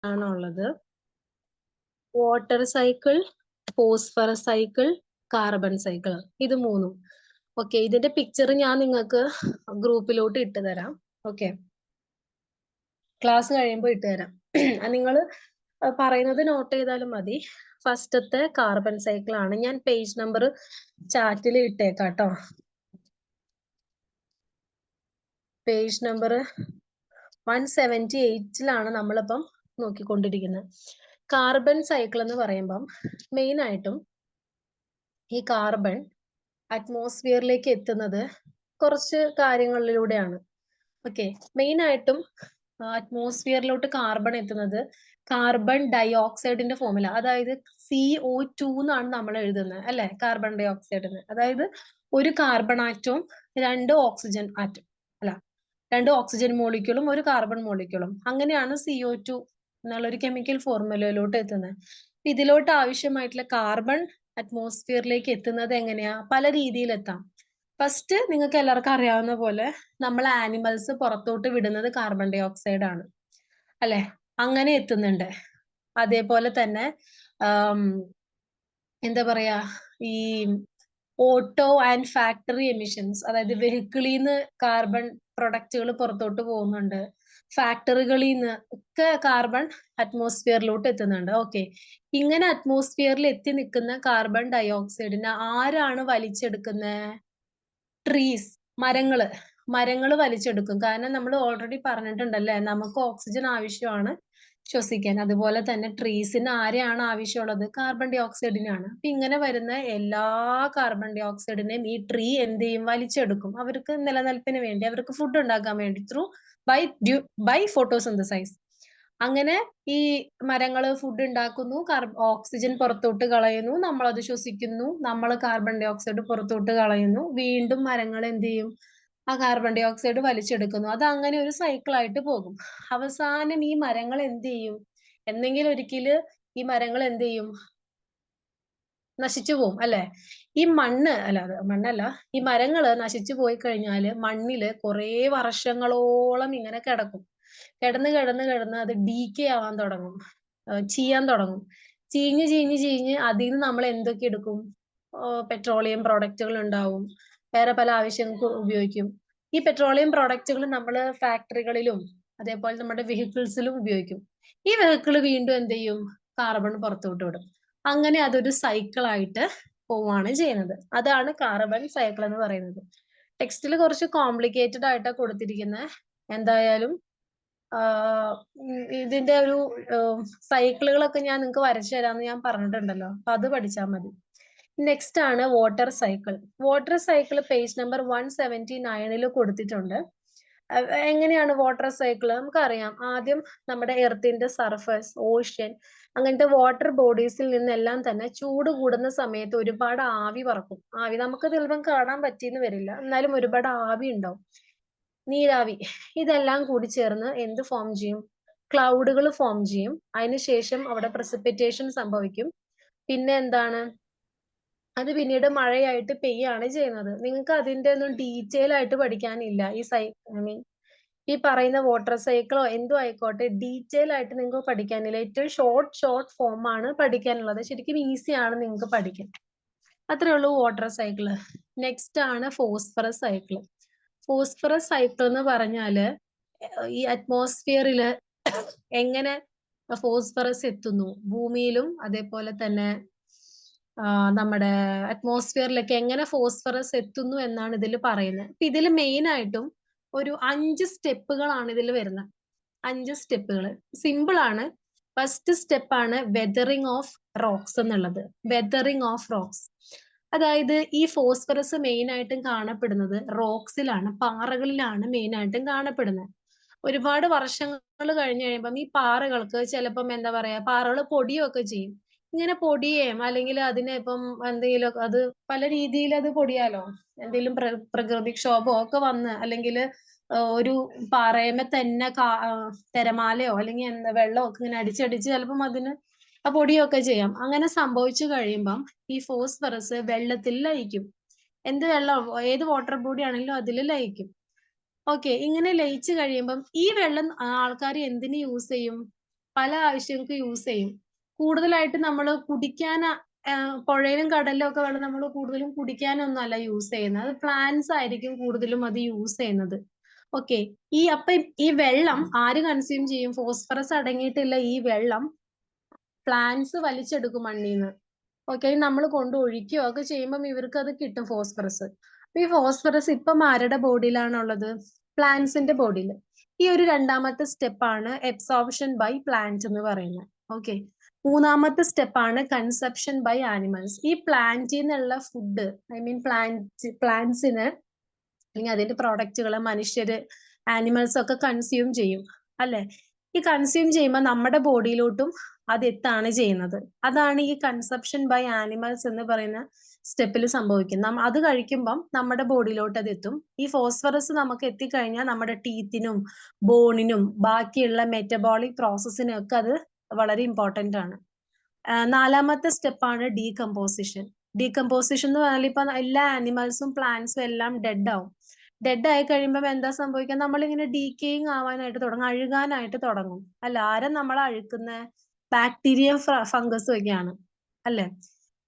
ആണുള്ളത്. Water cycle, phosphorus cycle, carbon cycle, ഇത് മൂന്നും. ഓക്കെ, ഇതിന്റെ പിക്ചർ ഞാൻ നിങ്ങൾക്ക് ഗ്രൂപ്പിലോട്ട് ഇട്ട് തരാം. ഓക്കെ, ക്ലാസ് കഴിയുമ്പോൾ ഇട്ട് തരാം. നിങ്ങൾ പറയുന്നത് നോട്ട് ചെയ്താലും മതി. ഫസ്റ്റത്തെ കാർബൺ സൈക്കിൾ ആണ്. ഞാൻ പേജ് നമ്പർ ചാറ്റിൽ ഇട്ടേക്കാം കേട്ടോ. പേജ് നമ്പർ 178 നമ്മളിപ്പം നോക്കിക്കൊണ്ടിരിക്കുന്നത്. കാർബൺ സൈക്കിൾ എന്ന് പറയുമ്പം മെയിൻ ആയിട്ടും ഈ കാർബൺ അറ്റ്മോസ്ഫിയറിലേക്ക് എത്തുന്നത് കുറച്ച് കാര്യങ്ങളിലൂടെയാണ്. ഓക്കെ, മെയിൻ ആയിട്ടും അറ്റ്മോസ്ഫിയറിലോട്ട് കാർബൺ എത്തുന്നത് കാർബൺ ഡൈ ഓക്സൈഡിന്റെ ഫോമില, അതായത് CO2 എന്നാണ് നമ്മൾ എഴുതുന്നത് അല്ലെ, കാർബൺ ഡൈ ഓക്സൈഡിന്. അതായത് ഒരു കാർബൺ ആറ്റവും രണ്ട് ഓക്സിജൻ ആറ്റം, അല്ല രണ്ട് ഓക്സിജൻ മോളിക്യൂളും ഒരു കാർബൺ മോളിക്യൂളും, അങ്ങനെയാണ് CO2 എന്നുള്ള ഒരു കെമിക്കൽ ഫോർമുലയിലോട്ട് എത്തുന്നത്. ഇതിലോട്ട് ആവശ്യമായിട്ടുള്ള കാർബൺ അറ്റ്മോസ്ഫിയറിലേക്ക് എത്തുന്നത് എങ്ങനെയാ? പല രീതിയിൽ എത്താം. ഫസ്റ്റ് നിങ്ങൾക്ക് എല്ലാവർക്കും അറിയാവുന്ന പോലെ നമ്മൾ ആനിമൽസ് പുറത്തോട്ട് വിടുന്നത് കാർബൺ ഡൈ ഓക്സൈഡ് ആണ് അല്ലെ, അങ്ങനെ എത്തുന്നുണ്ട്. അതേപോലെ തന്നെ എന്താ പറയാ, ഈ ഓട്ടോ ആൻഡ് ഫാക്ടറി എമിഷൻസ്, അതായത് വെഹിക്കിളിൽ നിന്ന് കാർബൺ പ്രൊഡക്റ്റുകൾ പുറത്തോട്ട് പോകുന്നുണ്ട്. ഫാക്ടറികളിൽ നിന്ന് ഒക്കെ കാർബൺ അറ്റ്മോസ്ഫിയറിലോട്ട് എത്തുന്നുണ്ട്. ഓക്കെ, ഇങ്ങനെ അറ്റ്മോസ്ഫിയറിൽ എത്തി നിൽക്കുന്ന കാർബൺ ഡൈ ഓക്സൈഡിനെ ആരാണ് വലിച്ചെടുക്കുന്നത്? ട്രീസ്, മരങ്ങള് വലിച്ചെടുക്കും. കാരണം നമ്മൾ ഓൾറെഡി പറഞ്ഞിട്ടുണ്ടല്ലേ, നമുക്ക് ഓക്സിജൻ ആവശ്യമാണ് ശ്വസിക്കാൻ. അതുപോലെ തന്നെ ട്രീസിന് ആരെയാണ് ആവശ്യമുള്ളത്? കാർബൺ ഡൈ ഓക്സൈഡിനാണ്. അപ്പൊ ഇങ്ങനെ വരുന്ന എല്ലാ കാർബൺ ഡൈ ഓക്സൈഡിനെയും ഈ ട്രീ എന്ത് ചെയ്യും? വലിച്ചെടുക്കും. അവർക്ക് നിലനിൽപ്പിന് വേണ്ടി, അവർക്ക് ഫുഡ് ഉണ്ടാക്കാൻ വേണ്ടി, ബൈ ഫോട്ടോസിന്തസൈസ്. അങ്ങനെ ഈ മരങ്ങൾ ഫുഡ് ഉണ്ടാക്കുന്നു, ഓക്സിജൻ പുറത്തോട്ട് കളയുന്നു, നമ്മൾ അത് ശ്വസിക്കുന്നു, നമ്മൾ കാർബൺ ഡൈ ഓക്സൈഡ് പുറത്തോട്ട് കളയുന്നു, വീണ്ടും മരങ്ങൾ എന്ത് ചെയ്യും? ആ കാർബൺ ഡൈ ഓക്സൈഡ് വലിച്ചെടുക്കുന്നു. അത് അങ്ങനെ ഒരു സൈക്കിൾ ആയിട്ട് പോകും. അവസാനം ഈ മരങ്ങൾ എന്ത് ചെയ്യും? എന്തെങ്കിലും ഒരിക്കല് ഈ മരങ്ങൾ എന്ത് ചെയ്യും? നശിച്ചു പോകും അല്ലെ. ഈ മണ്ണല്ല, ഈ മരങ്ങള് നശിച്ചു പോയി കഴിഞ്ഞാല് മണ്ണില് കുറെ വർഷങ്ങളോളം ഇങ്ങനെ കിടക്കും. കിടന്ന് അത് ഡീക്കേ ആവാൻ തുടങ്ങും, ചീയാൻ തുടങ്ങും. ചീഞ്ഞ് അതിൽ നിന്ന് നമ്മൾ എന്തൊക്കെ എടുക്കും? പെട്രോളിയം പ്രോഡക്റ്റുകൾ ഉണ്ടാവും, വേറെ പല ആവശ്യങ്ങൾക്ക് ഉപയോഗിക്കും. ഈ പെട്രോളിയം പ്രോഡക്റ്റുകൾ നമ്മൾ ഫാക്ടറികളിലും അതേപോലെ നമ്മുടെ വെഹിക്കിൾസിലും ഉപയോഗിക്കും. ഈ വെഹിക്കിൾ വീണ്ടും എന്ത് ചെയ്യും? കാർബൺ പുറത്തോട്ട് വിടും. അങ്ങനെ അതൊരു സൈക്കിൾ ആയിട്ട് പോവാണ് ചെയ്യുന്നത്. അതാണ് കാർബൺ സൈക്കിൾ എന്ന് പറയുന്നത്. ടെക്സ്റ്റിൽ കുറച്ച് കോംപ്ലിക്കേറ്റഡ് ആയിട്ടാണ് കൊടുത്തിരിക്കുന്നത്. എന്തായാലും ഇതിന്റെ ഒരു സൈക്കിളുകളൊക്കെ ഞാൻ നിങ്ങൾക്ക് വരച്ചു തരാമെന്ന് ഞാൻ പറഞ്ഞിട്ടുണ്ടല്ലോ, അപ്പൊ അത് പഠിച്ചാൽ മതി. നെക്സ്റ്റ് ആണ് water cycle. Water cycle page number 179 കൊടുത്തിട്ടുണ്ട്. എങ്ങനെയാണ് വാട്ടർ സൈക്കിൾ? നമുക്കറിയാം, ആദ്യം നമ്മുടെ എർത്തിന്റെ സർഫസ്, ഓഷ്യൻ, അങ്ങനത്തെ വാട്ടർ ബോഡീസിൽ നിന്നെല്ലാം തന്നെ ചൂട് കൂടുന്ന സമയത്ത് ഒരുപാട് ആവി പറക്കും. ആവി നമുക്ക് ചിലപ്പം കാണാൻ പറ്റിയെന്ന് വരില്ല, എന്നാലും ഒരുപാട് ആവി ഉണ്ടാവും, നീരാവി. ഇതെല്ലാം കൂടി ചേർന്ന് എന്ത് ഫോം ചെയ്യും? ക്ലൗഡുകൾ ഫോം ചെയ്യും. അതിനുശേഷം അവിടെ പ്രസിപ്പിറ്റേഷൻ സംഭവിക്കും. പിന്നെ എന്താണ്? അത് പിന്നീട് മഴയായിട്ട് പെയ്യാണ് ചെയ്യുന്നത്. നിങ്ങൾക്ക് അതിന്റെ ഒന്നും ഡീറ്റെയിൽ ആയിട്ട് പഠിക്കാനില്ല. ഈ പറയുന്ന വാട്ടർ സൈക്കിളോ എന്തോ ആയിക്കോട്ടെ, ഡീറ്റെയിൽ ആയിട്ട് നിങ്ങൾക്ക് പഠിക്കാനില്ല. ഏറ്റവും ഷോർട്ട് ഫോം ആണ് പഠിക്കാനുള്ളത്. ശരിക്കും ഈസി ആണ് നിങ്ങൾക്ക് പഠിക്കാൻ. അത്രേ ഉള്ളൂ വാട്ടർ സൈക്കിള്. നെക്സ്റ്റ് ആണ് ഫോസ്ഫറസ് സൈക്കിൾ. ഫോസ്ഫറസ് സൈക്കിൾ എന്ന് പറഞ്ഞാല് ഈ അറ്റ്മോസ്ഫിയറില് എങ്ങനെ ഫോസ്ഫറസ് എത്തുന്നു, ഭൂമിയിലും അതേപോലെ തന്നെ നമ്മുടെ അറ്റ്മോസ്ഫിയറിലൊക്കെ എങ്ങനെ ഫോസ്ഫറസ് എത്തുന്നു എന്നാണ് ഇതിൽ പറയുന്നത്. അപ്പൊ ഇതിൽ മെയിൻ ആയിട്ടും ഒരു 5 സ്റ്റെപ്പുകളാണ് ഇതിൽ വരുന്നത്. 5 സ്റ്റെപ്പുകൾ സിമ്പിൾ ആണ്. ഫസ്റ്റ് സ്റ്റെപ്പ് ആണ് വെതറിങ് ഓഫ് റോക്സ് എന്നുള്ളത്. വെതറിങ് ഓഫ് റോക്സ്, അതായത് ഈ ഫോസ്ഫറസ് മെയിൻ ആയിട്ടും കാണപ്പെടുന്നത് റോക്സിലാണ്, പാറകളിലാണ് മെയിൻ ആയിട്ടും കാണപ്പെടുന്നത്. ഒരുപാട് വർഷങ്ങൾ കഴിഞ്ഞ് കഴിയുമ്പം ഈ പാറകൾക്ക് ചിലപ്പം എന്താ പറയാ, പാറകൾ പൊടിയൊക്കെ ചെയ്യും. ഇങ്ങനെ പൊടിയേം അല്ലെങ്കിൽ അതിനെ ഇപ്പം എന്തെങ്കിലും അത് പല രീതിയിൽ അത് പൊടിയാലോ, എന്തെങ്കിലും പ്രകൃതിക്ഷോഭമോ ഒക്കെ വന്ന്, അല്ലെങ്കിൽ ഒരു പാറയമേ തന്നെ തിരമാലയോ അല്ലെങ്കിൽ എന്താ വെള്ളമോ ഒക്കെ ഇങ്ങനെ അടിച്ചടിച്ച് ചിലപ്പം അതിന് ആ പൊടിയൊക്കെ ചെയ്യാം. അങ്ങനെ സംഭവിച്ചു കഴിയുമ്പം ഈ ഫോസ്ഫറസ് വെള്ളത്തിൽ ലയിക്കും. എന്ത് വെള്ളം, ഏത് വാട്ടർ ബോഡി ആണെങ്കിലും അതിൽ ലയിക്കും. ഓക്കെ, ഇങ്ങനെ ലയിച്ചു കഴിയുമ്പം ഈ വെള്ളം ആൾക്കാർ എന്തിന് യൂസ് ചെയ്യും? പല ആവശ്യങ്ങൾക്ക് യൂസ് ചെയ്യും. കൂടുതലായിട്ട് നമ്മൾ കുടിക്കാൻ പുഴയിലും കടലിലും ഒക്കെ വെള്ളം നമ്മൾ കൂടുതലും കുടിക്കാനൊന്നും അല്ല യൂസ് ചെയ്യുന്നത്. അത് പ്ലാന്റ്സ് ആയിരിക്കും കൂടുതലും അത് യൂസ് ചെയ്യുന്നത്. ഓക്കെ. അപ്പൊ ഈ വെള്ളം ആര് കൺസ്യൂം ചെയ്യും? ഫോസ്ഫറസ് അടങ്ങിയിട്ടുള്ള ഈ വെള്ളം പ്ലാന്റ്സ് വലിച്ചെടുക്കും മണ്ണീന്ന്. ഓക്കെ. നമ്മൾ കൊണ്ട് ഒഴിക്കുകയോ ഒക്കെ ചെയ്യുമ്പോൾ ഇവർക്ക് അത് കിട്ടും ഫോസ്ഫറസ്. ഈ ഫോസ്ഫറസ് ഇപ്പം ആരുടെ ബോഡിയിലാണുള്ളത്? പ്ലാന്റ്സിന്റെ ബോഡിയിൽ. ഈ ഒരു രണ്ടാമത്തെ സ്റ്റെപ്പാണ് എബ്സോർപ്ഷൻ ബൈ പ്ലാന്റ് എന്ന് പറയുന്നത്. ഓക്കെ. മൂന്നാമത്തെ സ്റ്റെപ്പാണ് കൺസപ്ഷൻ ബൈ ആനിമൽസ്. ഈ പ്ലാന്റിൽ നിന്നുള്ള ഫുഡ്, ഐ മീൻ പ്ലാന്റ്സിന് അല്ലെങ്കിൽ അതിന്റെ പ്രോഡക്റ്റുകൾ മനുഷ്യര്, ആനിമൽസ് ഒക്കെ കൺസ്യൂം ചെയ്യും അല്ലെ? ഈ കൺസ്യൂം ചെയ്യുമ്പോൾ നമ്മുടെ ബോഡിയിലോട്ടും അത് എത്താണ് ചെയ്യുന്നത്. അതാണ് ഈ കൺസപ്ഷൻ ബൈ ആനിമൽസ് എന്ന് പറയുന്ന സ്റ്റെപ്പിൽ സംഭവിക്കുന്നത്. അത് കഴിക്കുമ്പം നമ്മുടെ ബോഡിയിലോട്ട് അത് എത്തും. ഈ ഫോസ്ഫറസ് നമുക്ക് എത്തിക്കഴിഞ്ഞാൽ നമ്മുടെ ടീത്തിനും ബോണിനും ബാക്കിയുള്ള മെറ്റബോളിക് പ്രോസസ്സിനും ഒക്കെ അത് വളരെ ഇമ്പോർട്ടന്റ് ആണ്. നാലാമത്തെ സ്റ്റെപ്പാണ് ഡീകമ്പോസിഷൻ. ഡീകമ്പോസിഷൻ എന്ന് പറഞ്ഞാൽ ഇപ്പൊ എല്ലാ ആനിമൽസും പ്ലാന്റ്സും എല്ലാം ഡെഡ് ആവും. ഡെഡ് ആയി കഴിയുമ്പോൾ എന്താ സംഭവിക്കുക? നമ്മളിങ്ങനെ ഡീക്കേയിങ് ആവാനായിട്ട് തുടങ്ങും, അഴുകാനായിട്ട് തുടങ്ങും അല്ല? ആരെ നമ്മളെ അഴുക്കുന്ന? ബാക്ടീരിയ, ഫംഗസും ഒക്കെയാണ് അല്ലെ?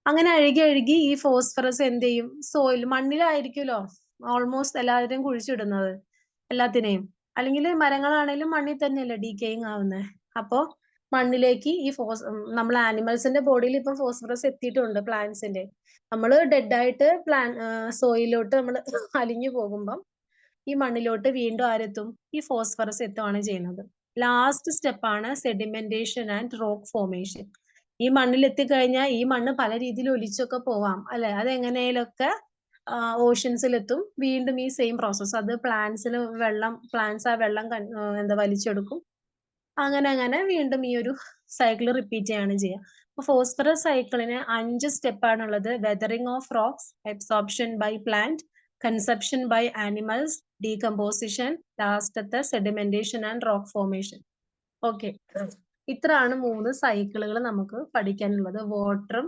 അങ്ങനെ അഴുകി അഴുകി ഈ ഫോസ്ഫറസ് എന്ത് ചെയ്യും? സോയിൽ, മണ്ണിലായിരിക്കുമല്ലോ ഓൾമോസ്റ്റ് എല്ലാവരും കുഴിച്ചിടുന്നത് എല്ലാത്തിനെയും. അല്ലെങ്കിൽ മരങ്ങളാണെങ്കിലും മണ്ണിൽ തന്നെയല്ലേ ഡീക്കേയിങ് ആവുന്നത്. അപ്പോ മണ്ണിലേക്ക് ഈ നമ്മൾ ആനിമൽസിന്റെ ബോഡിയിൽ ഇപ്പം ഫോസ്ഫറസ് എത്തിയിട്ടുണ്ട് പ്ലാന്റ്സിന്റെ. നമ്മൾ ഡെഡ് ആയിട്ട് സോയിലോട്ട് നമ്മൾ അലിഞ്ഞു പോകുമ്പം ഈ മണ്ണിലോട്ട് വീണ്ടും ആരെത്തും? ഈ ഫോസ്ഫറസ് എത്തുകയാണ് ചെയ്യുന്നത്. ലാസ്റ്റ് സ്റ്റെപ്പാണ് സെഡിമെന്റേഷൻ ആൻഡ് റോക്ക് ഫോർമേഷൻ. ഈ മണ്ണിൽ എത്തിക്കഴിഞ്ഞാൽ ഈ മണ്ണ് പല രീതിയിൽ ഒലിച്ചൊക്കെ പോവാം അല്ലെ? അത് എങ്ങനെയൊക്കെ ഓഷ്യൻസിലെത്തും. വീണ്ടും ഈ സെയിം പ്രോസസ്സ്. അത് പ്ലാന്റ്സിന് പ്ലാന്റ്സ് ആ വെള്ളം വലിച്ചെടുക്കും. അങ്ങനെ വീണ്ടും ഈ ഒരു സൈക്കിൾ റിപ്പീറ്റ് ചെയ്യാണ് ചെയ്യുക. അപ്പൊ ഫോസ്ഫറസ് സൈക്കിളിന് 5 സ്റ്റെപ്പാണുള്ളത്. Weathering of rocks, absorption by plant, consumption by animals, decomposition, ലാസ്റ്റത്തെ sedimentation and rock formation. Okay. ഇത്രയാണ് 3 സൈക്കിളുകൾ നമുക്ക് പഠിക്കാനുള്ളത്. വാട്ടറും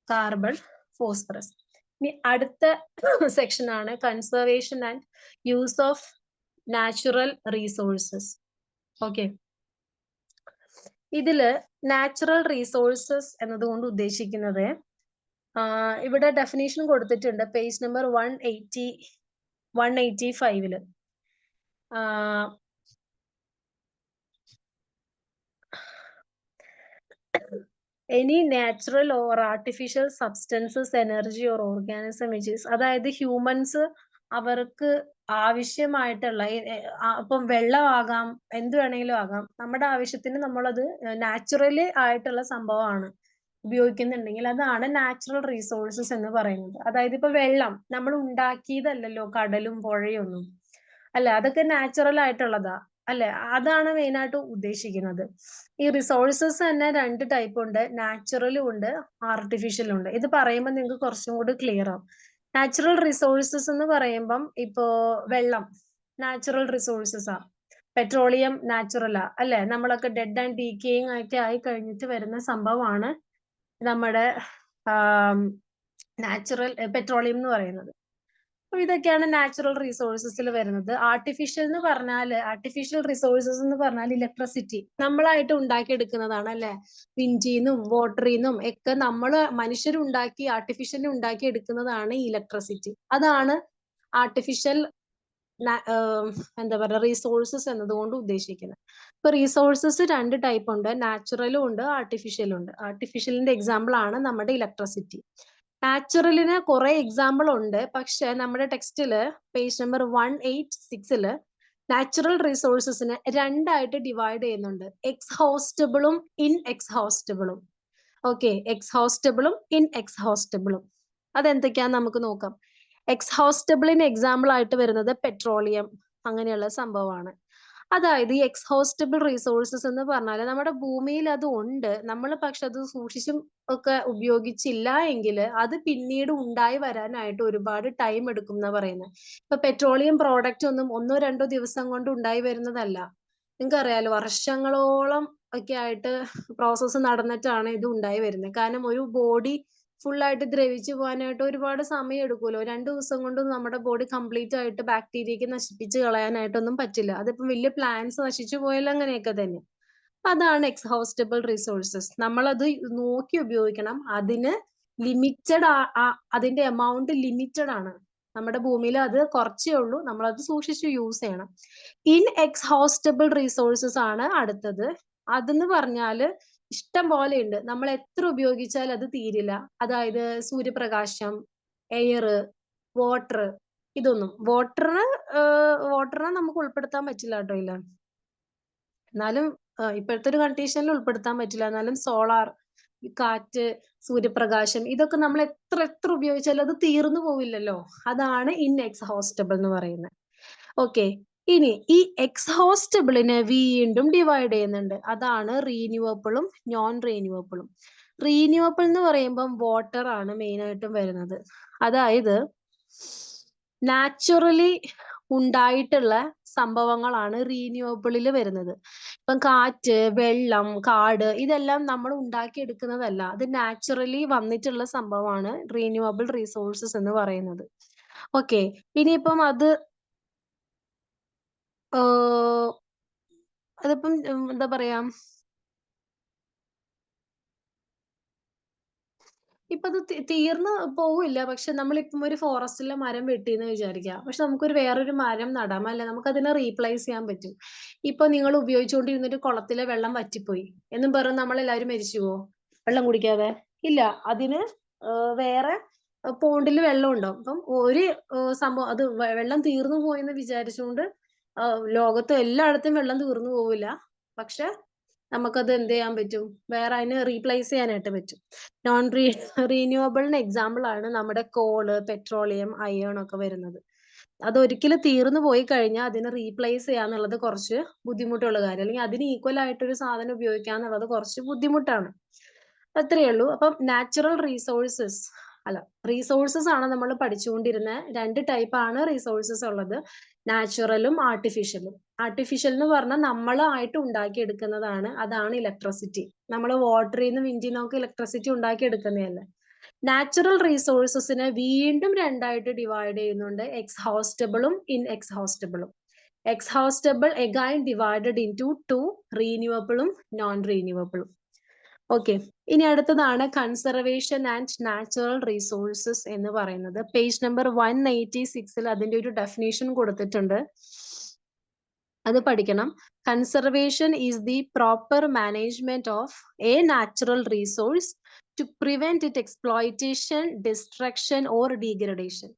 കാർബൺ, ഫോസ്ഫറസ്. ഇനി അടുത്ത സെക്ഷൻ ആണ് conservation and use of natural resources. Okay. ഇതില് നാച്ചുറൽ റീസോഴ്സസ് എന്നതുകൊണ്ട് ഉദ്ദേശിക്കുന്നത് ഇവിടെ ഡെഫിനേഷൻ കൊടുത്തിട്ടുണ്ട് page number 185. Any natural or artificial substances, energy or organism which is, അതായത് ഹ്യൂമൻസ് അവർക്ക് ആവശ്യമായിട്ടുള്ള ഇപ്പം വെള്ളമാകാം, എന്ത് വേണമെങ്കിലും ആകാം, നമ്മുടെ ആവശ്യത്തിന് നമ്മളത് നാച്ചുറലി ആയിട്ടുള്ള സംഭവമാണ് ഉപയോഗിക്കുന്നുണ്ടെങ്കിൽ അതാണ് നാച്ചുറൽ റീസോഴ്സസ് എന്ന് പറയുന്നത്. അതായത് ഇപ്പൊ വെള്ളം നമ്മൾ ഉണ്ടാക്കിയതല്ലല്ലോ കടലും പുഴയൊന്നും അല്ല, അതൊക്കെ നാച്ചുറൽ ആയിട്ടുള്ളതാ അല്ലെ? അതാണ് മെയിൻ ആയിട്ട് ഉദ്ദേശിക്കുന്നത്. ഈ റിസോഴ്സസ് തന്നെ 2 ടൈപ്പ് ഉണ്ട്, നാച്ചുറലും ഉണ്ട്, ആർട്ടിഫിഷ്യലും ഉണ്ട്. ഇത് പറയുമ്പോൾ നിങ്ങൾക്ക് കുറച്ചും കൂടി ക്ലിയർ ആവും. നാച്ചുറൽ റിസോഴ്സസ് എന്ന് പറയുമ്പം ഇപ്പോ വെള്ളം നാച്ചുറൽ റിസോഴ്സസ് ആ. പെട്രോളിയം നാച്ചുറലാ അല്ലെ? നമ്മളൊക്കെ ഡെഡ് ആൻഡ് ഡീക്കേയിങ് ഒക്കെ ആയി കഴിഞ്ഞിട്ട് വരുന്ന സംഭവമാണ് നമ്മുടെ നാച്ചുറൽ പെട്രോളിയം എന്ന് പറയുന്നത്. അപ്പൊ ഇതൊക്കെയാണ് നാച്ചുറൽ റിസോഴ്സസിൽ വരുന്നത്. ആർട്ടിഫിഷ്യൽ റിസോഴ്സസ് എന്ന് പറഞ്ഞാൽ ഇലക്ട്രിസിറ്റി നമ്മളായിട്ട് ഉണ്ടാക്കിയെടുക്കുന്നതാണ് അല്ലെ? വിൻഡിന്നും വാട്ടറിന്നും ഒക്കെ മനുഷ്യരുണ്ടാക്കി ആർട്ടിഫിഷ്യലി ഉണ്ടാക്കി എടുക്കുന്നതാണ് ഇലക്ട്രിസിറ്റി. അതാണ് ആർട്ടിഫിഷ്യൽ എന്താ പറയുക റിസോഴ്സസ് എന്നതുകൊണ്ട് ഉദ്ദേശിക്കുന്നത്. ഇപ്പൊ റിസോഴ്സസ് 2 ടൈപ്പ് ഉണ്ട്, നാച്ചുറലും ഉണ്ട്, ആർട്ടിഫിഷ്യലും ഉണ്ട്. ആർട്ടിഫിഷ്യലിന്റെ എക്സാമ്പിൾ ആണ് നമ്മുടെ ഇലക്ട്രിസിറ്റി. നാച്ചുറലിന് കുറെ എക്സാമ്പിൾ ഉണ്ട്, പക്ഷെ നമ്മുടെ ടെക്സ്റ്റില് പേജ് നമ്പർ 186 നാച്ചുറൽ റിസോഴ്സസിനെ 2 ആയിട്ട് ഡിവൈഡ് ചെയ്യുന്നുണ്ട്. എക്സ്ഹോസ്റ്റബിളും ഇൻഎക്സ്ഹോസ്റ്റബിളും. ഓക്കെ. എക്സ്ഹോസ്റ്റബിളും ഇൻഎക്സ്ഹോസ്റ്റബിളും അതെന്തൊക്കെയാന്ന് നമുക്ക് നോക്കാം. എക്സ്ഹോസ്റ്റബിളിന് എക്സാമ്പിൾ ആയിട്ട് വരുന്നത് പെട്രോളിയം അങ്ങനെയുള്ള സംഭവമാണ്. അതായത് ഈ എക്സ്ഹോസ്റ്റബിൾ റിസോഴ്സസ് എന്ന് പറഞ്ഞാൽ നമ്മുടെ ഭൂമിയിൽ അത് ഉണ്ട്, നമ്മൾ പക്ഷെ അത് സൂക്ഷിച്ചും ഒക്കെ ഉപയോഗിച്ചില്ല എങ്കിൽ അത് പിന്നീട് ഉണ്ടായി വരാനായിട്ട് ഒരുപാട് ടൈം എടുക്കും എന്നാ പറയുന്നത്. ഇപ്പൊ പെട്രോളിയം പ്രോഡക്റ്റ് ഒന്നും 1-2 ദിവസം കൊണ്ട് ഉണ്ടായി വരുന്നതല്ല. നിങ്ങൾക്ക് അറിയാലോ, വർഷങ്ങളോളം ഒക്കെ ആയിട്ട് പ്രോസസ്സ് നടന്നിട്ടാണ് ഇത് ഉണ്ടായി വരുന്നത്. കാരണം ഒരു ബോഡി ഫുൾ ആയിട്ട് ദ്രവിച്ചു പോകാനായിട്ട് ഒരുപാട് സമയം എടുക്കുമല്ലോ. 2 ദിവസം കൊണ്ട് നമ്മുടെ ബോഡി കംപ്ലീറ്റ് ആയിട്ട് ബാക്ടീരിയക്ക് നശിപ്പിച്ച് കളയാനായിട്ടൊന്നും പറ്റില്ല. അതിപ്പം വലിയ പ്ലാന്റ്സ് നശിച്ചു പോയാൽ അങ്ങനെയൊക്കെ തന്നെ. അതാണ് എക്സ്ഹോസ്റ്റബിൾ റിസോഴ്സസ്. നമ്മളത് നോക്കി ഉപയോഗിക്കണം. അതിന് ലിമിറ്റഡ് അതിന്റെ എമൗണ്ട് ലിമിറ്റഡ് ആണ്. നമ്മുടെ ഭൂമിയിൽ അത് കുറച്ചേ ഉള്ളൂ. നമ്മളത് സൂക്ഷിച്ച് യൂസ് ചെയ്യണം. ഇൻഎക്സ്ഹോസ്റ്റബിൾ റിസോഴ്സസ് ആണ് അടുത്തത്. അതെന്ന് പറഞ്ഞാല് ഇഷ്ടം പോലെ ഉണ്ട്. നമ്മൾ എത്ര ഉപയോഗിച്ചാലും അത് തീരില്ല. അതായത് സൂര്യപ്രകാശം, എയർ, വാട്ടർ, ഇതൊന്നും. വാട്ടറിനെ നമുക്ക് ഉൾപ്പെടുത്താൻ പറ്റില്ല കേട്ടോ ഇല്ല. എന്നാലും ഇപ്പോഴത്തെ ഒരു കണ്ടീഷനിൽ ഉൾപ്പെടുത്താൻ പറ്റില്ല. എന്നാലും സോളാർ, കാറ്റ്, സൂര്യപ്രകാശം, ഇതൊക്കെ നമ്മൾ എത്ര എത്ര ഉപയോഗിച്ചാലും അത് തീർന്നു പോവില്ലല്ലോ. അതാണ് ഇൻഎക്സ്ഹോസ്റ്റബിൾ എന്ന് പറയുന്നത്. ഓക്കെ, ഇനി ഈ എക്സ്ഹോസ്റ്റബിളിനെ വീണ്ടും ഡിവൈഡ് ചെയ്യുന്നുണ്ട്. അതാണ് റീന്യൂവബിളും നോൺ റീന്യൂവബിളും. റീന്യൂവബിൾ എന്ന് പറയുമ്പം വാട്ടർ ആണ് മെയിൻ ആയിട്ടും വരുന്നത്. അതായത് നാച്ചുറലി ഉണ്ടായിട്ടുള്ള സംഭവങ്ങളാണ് റീന്യൂവബിളിൽ വരുന്നത്. ഇപ്പം കാറ്റ്, വെള്ളം, കാട്, ഇതെല്ലാം നമ്മൾ ഉണ്ടാക്കിയെടുക്കുന്നതല്ല. അത് നാച്ചുറലി വന്നിട്ടുള്ള സംഭവമാണ് റീന്യൂവബിൾ റിസോഴ്സസ് എന്ന് പറയുന്നത്. ഓക്കെ, ഇനിയിപ്പം അതിപ്പം എന്താ പറയാ, ഇപ്പൊ അത് തീർന്ന് പോവില്ല. പക്ഷെ നമ്മളിപ്പം ഒരു ഫോറസ്റ്റിലെ മരം വെട്ടിന്ന് വിചാരിക്കുക. പക്ഷെ നമുക്കൊരു വേറൊരു മരം നടാം, അല്ലെ? നമുക്ക് അതിനെ റീപ്ലേസ് ചെയ്യാൻ പറ്റും. ഇപ്പൊ നിങ്ങൾ ഉപയോഗിച്ചുകൊണ്ടിരുന്നൊരു കുളത്തിലെ വെള്ളം വറ്റിപ്പോയി എന്നും പറഞ്ഞ് നമ്മളെല്ലാവരും മരിച്ചു പോവോ വെള്ളം കുടിക്കാതെ? ഇല്ല. അതിന് വേറെ പോണ്ടിൽ വെള്ളം ഉണ്ടാവും. അപ്പം ഒരു സംഭവം അത് വെള്ളം തീർന്നു പോയെന്ന് വിചാരിച്ചുകൊണ്ട് ലോകത്ത് എല്ലായിടത്തും വെള്ളം തീർന്നു പോവില്ല. പക്ഷെ നമുക്കത് എന്ത് ചെയ്യാൻ പറ്റും? വേറെ അതിന് റീപ്ലേസ് ചെയ്യാനായിട്ട് പറ്റും. നോൺ റീന്യൂവബിളിന് എക്സാമ്പിൾ ആണ് നമ്മുടെ കോള്, പെട്രോളിയം, അയേൺ ഒക്കെ വരുന്നത്. അതൊരിക്കലും തീർന്നു പോയി കഴിഞ്ഞാൽ അതിനെ റീപ്ലേസ് ചെയ്യാന്നുള്ളത് കുറച്ച് ബുദ്ധിമുട്ടുള്ള കാര്യം. അല്ലെങ്കിൽ അതിന് ഈക്വൽ ആയിട്ടൊരു സാധനം ഉപയോഗിക്കുക എന്നുള്ളത് കുറച്ച് ബുദ്ധിമുട്ടാണ്. അത്രയേ ഉള്ളൂ. അപ്പം നാച്ചുറൽ റീസോഴ്സസ് അല്ല, റീസോഴ്സസ് ആണ് നമ്മൾ പഠിച്ചുകൊണ്ടിരുന്ന. രണ്ട് ടൈപ്പ് ആണ് റീസോഴ്സസ് ഉള്ളത്, നാച്ചുറലും ആർട്ടിഫിഷ്യലും. ആർട്ടിഫിഷ്യൽ എന്ന് പറഞ്ഞാൽ നമ്മളായിട്ട് ഉണ്ടാക്കിയെടുക്കുന്നതാണ്. അതാണ് ഇലക്ട്രിസിറ്റി. നമ്മൾ വാട്ടറിൽ നിന്ന് വിൻഡിൽ നിന്നൊക്കെ ഇലക്ട്രിസിറ്റി ഉണ്ടാക്കിയെടുക്കുന്നതല്ലേ. നാച്ചുറൽ റിസോഴ്സസിനെ വീണ്ടും രണ്ടായിട്ട് ഡിവൈഡ് ചെയ്യുന്നുണ്ട്, എക്സ്ഹോസ്റ്റബിളും ഇൻഎക്സ്ഹോസ്റ്റബിളും. Exhaustible again divided into two, റീന്യൂവബിളും നോൺ റീന്യൂവബിളും. ഓക്കെ, ഇനി അടുത്തതാണ് കൺസർവേഷൻ ആൻഡ് നാച്ചുറൽ റിസോഴ്സസ് എന്ന് പറയുന്നത്. പേജ് നമ്പർ 186 അതിന്റെ ഒരു ഡെഫിനേഷൻ കൊടുത്തിട്ടുണ്ട്, അത് പഠിക്കണം. Conservation is the proper management of a natural resource to prevent it exploitation, destruction or degradation.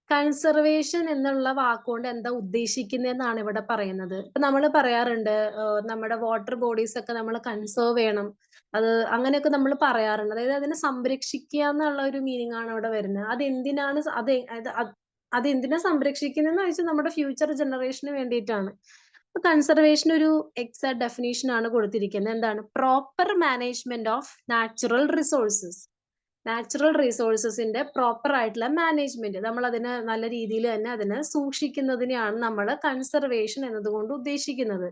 Conservation എന്നുള്ള വാക്കുകൊണ്ട് എന്താ ഉദ്ദേശിക്കുന്നതെന്നാണ് ഇവിടെ പറയുന്നത്. ഇപ്പൊ നമ്മൾ പറയാറുണ്ട് നമ്മുടെ വാട്ടർ ബോഡീസ് ഒക്കെ നമ്മൾ കൺസേർവ് ചെയ്യണം, അത് അങ്ങനെയൊക്കെ നമ്മൾ പറയാറുണ്ട്. അതായത് അതിനെ സംരക്ഷിക്കുക എന്നുള്ള ഒരു മീനിങ് ആണ് അവിടെ വരുന്നത്. അതെന്തിനാണ് അതെന്തിനാ സംരക്ഷിക്കുന്നതെന്ന് വെച്ചാൽ നമ്മുടെ ഫ്യൂച്ചർ ജനറേഷന് വേണ്ടിയിട്ടാണ്. കൺസർവേഷൻ ഒരു എക്സാക്ട് ഡെഫിനേഷൻ ആണ് കൊടുത്തിരിക്കുന്നത്. എന്താണ്? Proper management of natural resources. Natural റിസോഴ്സസിന്റെ പ്രോപ്പർ ആയിട്ടുള്ള മാനേജ്മെന്റ്, നമ്മൾ അതിനെ നല്ല രീതിയിൽ തന്നെ അതിനെ സൂക്ഷിക്കുന്നതിനെയാണ് നമ്മൾ കൺസർവേഷൻ എന്നതുകൊണ്ട് ഉദ്ദേശിക്കുന്നത്.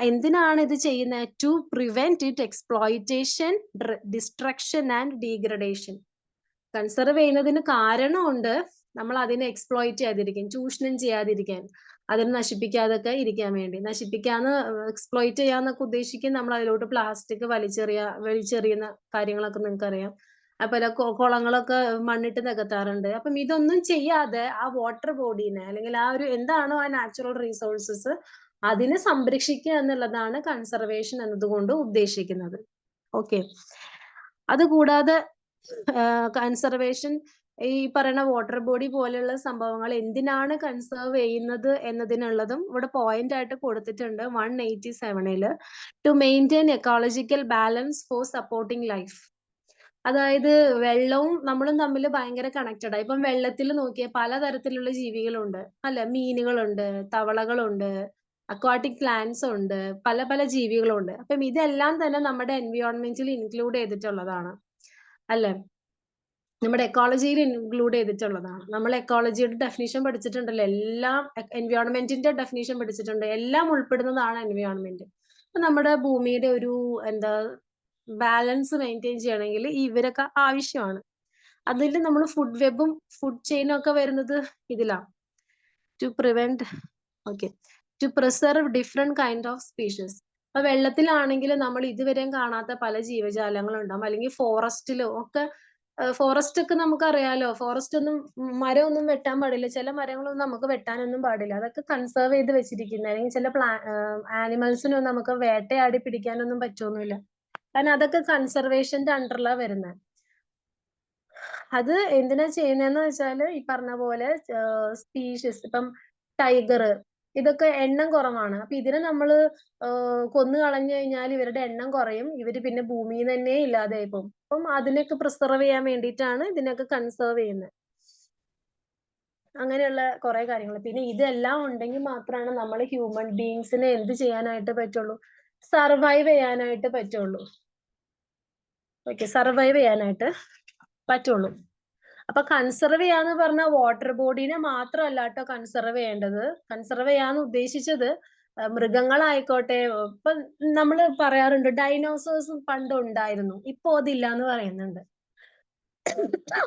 എന്തിനാണ് ഇത് ചെയ്യുന്നത്? To prevent it exploitation, destruction and degradation. Conserve ചെയ്യുന്നതിന് കാരണമുണ്ട്, നമ്മൾ അതിനെ എക്സ്പ്ലോയിറ്റ് ചെയ്യാതിരിക്കാൻ, ചൂഷണം ചെയ്യാതിരിക്കാൻ, അതിനെ നശിപ്പിക്കാതൊക്കെ ഇരിക്കാൻ വേണ്ടി. നശിപ്പിക്കാന്ന്, എക്സ്പ്ലോയിറ്റ് ചെയ്യാന്നൊക്കെ ഉദ്ദേശിക്കും നമ്മൾ അതിലോട്ട് പ്ലാസ്റ്റിക് വലിച്ചെറിയുന്ന കാര്യങ്ങളൊക്കെ നിങ്ങൾക്ക് അറിയാം. അതുപോലെ കുളങ്ങളൊക്കെ മണ്ണിട്ട് നികത്താറുണ്ട്. അപ്പം ഇതൊന്നും ചെയ്യാതെ ആ വാട്ടർ ബോഡീനെ, അല്ലെങ്കിൽ ആ ഒരു എന്താണോ ആ നാച്ചുറൽ റിസോഴ്സസ്, അതിനെ സംരക്ഷിക്കുക എന്നുള്ളതാണ് കൺസർവേഷൻ എന്നതുകൊണ്ട് ഉദ്ദേശിക്കുന്നത്. ഓക്കെ, അതുകൂടാതെ കൺസർവേഷൻ ഈ പറയുന്ന വാട്ടർ ബോഡി പോലെയുള്ള സംഭവങ്ങൾ എന്തിനാണ് കൺസേർവ് ചെയ്യുന്നത് എന്നതിനുള്ളതും ഇവിടെ പോയിന്റ് ആയിട്ട് കൊടുത്തിട്ടുണ്ട് 187. To maintain ecological balance for supporting life. അതായത് വെള്ളവും നമ്മളും തമ്മിൽ ഭയങ്കര കണക്റ്റഡ് ആണ്. ഇപ്പം വെള്ളത്തിൽ നോക്കിയാൽ പലതരത്തിലുള്ള ജീവികളുണ്ട്, അല്ലെ? മീനുകളുണ്ട്, തവളകളുണ്ട്, അക്വാട്ടിക് പ്ലാന്റ്സ് ഉണ്ട്, പല പല ജീവികളുണ്ട്. അപ്പം ഇതെല്ലാം തന്നെ നമ്മുടെ എൻവിയോൺമെന്റിൽ ഇൻക്ലൂഡ് ചെയ്തിട്ടുള്ളതാണ്, അല്ലെ? നമ്മുടെ എക്കോളജിയിൽ ഇൻക്ലൂഡ് ചെയ്തിട്ടുള്ളതാണ്. നമ്മൾ എക്കോളജിയുടെ ഡെഫിനേഷൻ പഠിച്ചിട്ടുണ്ടല്ലോ, എല്ലാം എൻവയോൺമെന്റിന്റെ ഡെഫിനേഷൻ പഠിച്ചിട്ടുണ്ട്. എല്ലാം ഉൾപ്പെടുന്നതാണ് എൻവയോൺമെന്റ്. അപ്പൊ നമ്മുടെ ഭൂമിയുടെ ഒരു എന്താ ബാലൻസ് മെയിൻറ്റെയിൻ ചെയ്യണമെങ്കിൽ ഇവരൊക്കെ ആവശ്യമാണ്. അതിൽ നമ്മൾ ഫുഡ് വെബും ഫുഡ് ചെയിനും ഒക്കെ വരുന്നത് ഇതിലാണ്. To prevent, okay, to preserve different kind of species. അപ്പൊ വെള്ളത്തിലാണെങ്കിൽ നമ്മൾ ഇതുവരെയും കാണാത്ത പല ജീവജാലങ്ങളും ഉണ്ടാവും. അല്ലെങ്കിൽ ഫോറസ്റ്റിലോ ഒക്കെ ഫോറസ്റ്റ് ഒക്കെ നമുക്കറിയാലോ. ഫോറസ്റ്റ് ഒന്നും മരമൊന്നും വെട്ടാൻ പാടില്ല. ചില മരങ്ങളൊന്നും നമുക്ക് വെട്ടാനൊന്നും പാടില്ല. അതൊക്കെ കൺസേർവ് ചെയ്ത് വെച്ചിരിക്കുന്നത്. അല്ലെങ്കിൽ ചില ആനിമൽസിനൊന്നും നമുക്ക് വേട്ടയാടി പിടിക്കാനൊന്നും പറ്റുമൊന്നുമില്ല. കാരണം അതൊക്കെ കൺസർവേഷന്റെ അണ്ടറിലാണ് വരുന്നത്. അത് എന്തിനാ ചെയ്യുന്നതെന്ന് വെച്ചാൽ ഈ പറഞ്ഞ പോലെ സ്പീഷീസ് ഇപ്പം ടൈഗർ ഇതൊക്കെ എണ്ണം കുറവാണ്. അപ്പൊ ഇതിനെ നമ്മള് കൊന്നു കളഞ്ഞു കഴിഞ്ഞാൽ ഇവരുടെ എണ്ണം കുറയും. ഇവര് പിന്നെ ഭൂമിയിൽ തന്നെ ഇല്ലാതെയായി പോകും. അപ്പം അതിനൊക്കെ പ്രിസർവ് ചെയ്യാൻ വേണ്ടിയിട്ടാണ് ഇതിനൊക്കെ കൺസേർവ് ചെയ്യുന്നത്. അങ്ങനെയുള്ള കുറെ കാര്യങ്ങൾ. പിന്നെ ഇതെല്ലാം ഉണ്ടെങ്കിൽ മാത്രമാണ് നമ്മൾ ഹ്യൂമൻ ബീങ്സിന് എന്ത് ചെയ്യാനായിട്ട് പറ്റുള്ളൂ? സർവൈവ് ചെയ്യാനായിട്ട് പറ്റുള്ളൂ. ഓക്കെ, സർവൈവ് ചെയ്യാനായിട്ട് പറ്റുള്ളൂ. അപ്പൊ കൺസർവ് ചെയ്യാന്ന് പറഞ്ഞ വാട്ടർ ബോഡീനെ മാത്രമല്ല കേട്ടോ കൺസർവ് ചെയ്യേണ്ടത്. കൺസർവ് ചെയ്യാന്ന് ഉദ്ദേശിച്ചത് മൃഗങ്ങളായിക്കോട്ടെ. ഇപ്പൊ നമ്മൾ പറയാറുണ്ട് ഡൈനോസേഴ്സും പണ്ട് ഉണ്ടായിരുന്നു, ഇപ്പൊ അതില്ല എന്ന് പറയുന്നുണ്ട്.